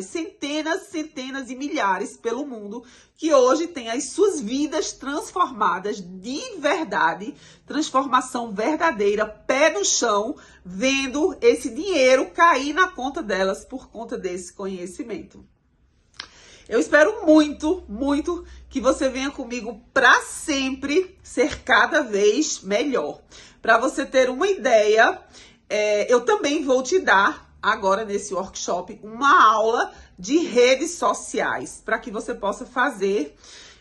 centenas e milhares pelo mundo, que hoje têm as suas vidas transformadas de verdade, transformação verdadeira, pé no chão, vendo esse dinheiro cair na conta delas por conta desse conhecimento. Eu espero muito, muito que você venha comigo para sempre ser cada vez melhor. Para você ter uma ideia, eu também vou te dar, agora nesse workshop, uma aula de redes sociais, para que você possa fazer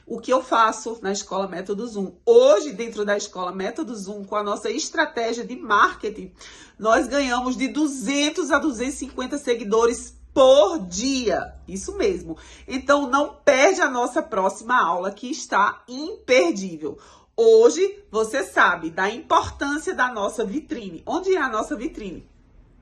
o que eu faço na Escola Método Zoom. Hoje, dentro da Escola Método Zoom, com a nossa estratégia de marketing, nós ganhamos de 200 a 250 seguidores por dia. Isso mesmo. Então, não perde a nossa próxima aula, que está imperdível. Hoje, você sabe da importância da nossa vitrine. Onde é a nossa vitrine?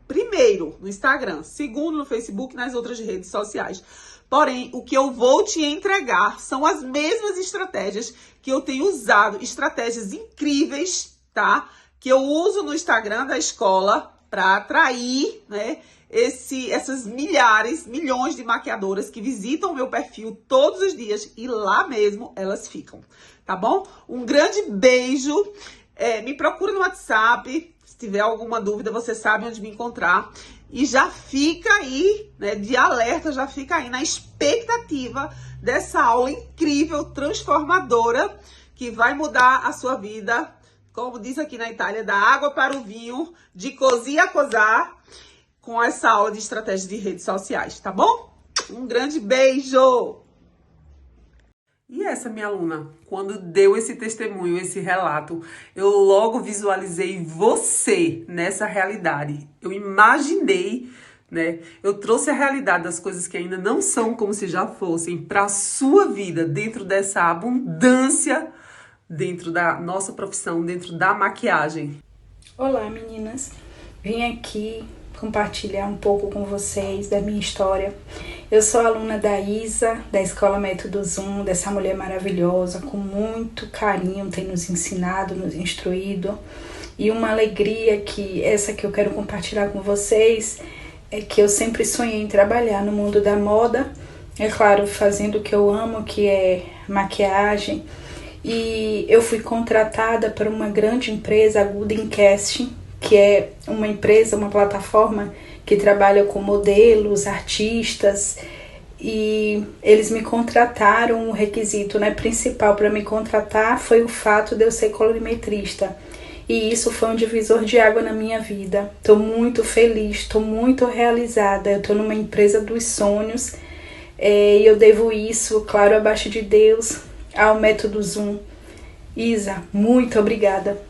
Primeiro, no Instagram. Segundo, no Facebook e nas outras redes sociais. Porém, o que eu vou te entregar são as mesmas estratégias que eu tenho usado. Estratégias incríveis, tá? Que eu uso no Instagram da escola para atrair, né? Essas milhões de maquiadoras que visitam o meu perfil todos os dias e lá mesmo elas ficam, tá bom? Um grande beijo, me procura no WhatsApp, se tiver alguma dúvida você sabe onde me encontrar e já fica aí, né, de alerta, já fica aí na expectativa dessa aula incrível, transformadora, que vai mudar a sua vida, como diz aqui na Itália, da água para o vinho, de così a cosà, com essa aula de estratégia de redes sociais, tá bom? Um grande beijo! E essa minha aluna, quando deu esse testemunho, esse relato, eu logo visualizei você nessa realidade. Eu imaginei, né? Eu trouxe a realidade das coisas que ainda não são como se já fossem para a sua vida, dentro dessa abundância, dentro da nossa profissão, dentro da maquiagem. Olá, meninas. Vim aqui compartilhar um pouco com vocês da minha história. Eu sou aluna da Isa, da Escola Método Zoom, dessa mulher maravilhosa, com muito carinho, tem nos ensinado, nos instruído. E uma alegria que essa que eu quero compartilhar com vocês é que eu sempre sonhei em trabalhar no mundo da moda, é claro, fazendo o que eu amo, que é maquiagem. E eu fui contratada por uma grande empresa, a Gooden Casting, que é uma empresa, uma plataforma que trabalha com modelos, artistas, e eles me contrataram. O requisito, né, principal para me contratar foi o fato de eu ser colorimetrista. E isso foi um divisor de água na minha vida. Estou muito feliz, estou muito realizada. Eu estou numa empresa dos sonhos e eu devo isso, claro, abaixo de Deus, ao Método Zoom. Isa, muito obrigada.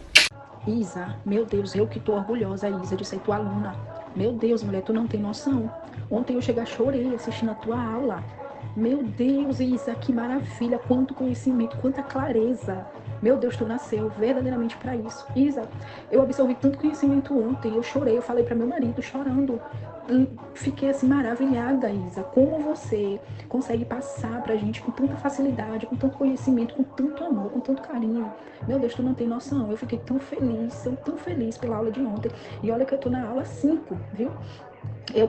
Isa, meu Deus, eu que tô orgulhosa, Isa, de ser tua aluna. Meu Deus, mulher, tu não tem noção. Ontem eu cheguei, chorei assistindo a tua aula. Meu Deus, Isa, que maravilha, quanto conhecimento, quanta clareza. Meu Deus, tu nasceu verdadeiramente para isso. Isa, eu absorvi tanto conhecimento ontem, eu chorei, eu falei para meu marido, chorando. Fiquei assim maravilhada, Isa, como você consegue passar pra gente com tanta facilidade, com tanto conhecimento, com tanto amor, com tanto carinho. Meu Deus, tu não tem noção, eu fiquei tão feliz pela aula de ontem. E olha que eu tô na aula 5, viu?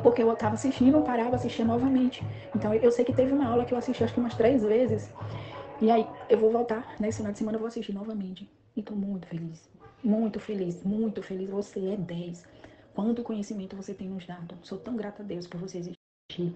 Porque eu tava assistindo, eu parava, assistia novamente. Então eu sei que teve uma aula que eu assisti acho que umas 3 vezes. E aí eu vou voltar, nesse final de semana eu vou assistir novamente. E tô muito feliz, muito feliz, muito feliz. Você é 10. Quanto conhecimento você tem nos dado. Sou tão grata a Deus por você existir.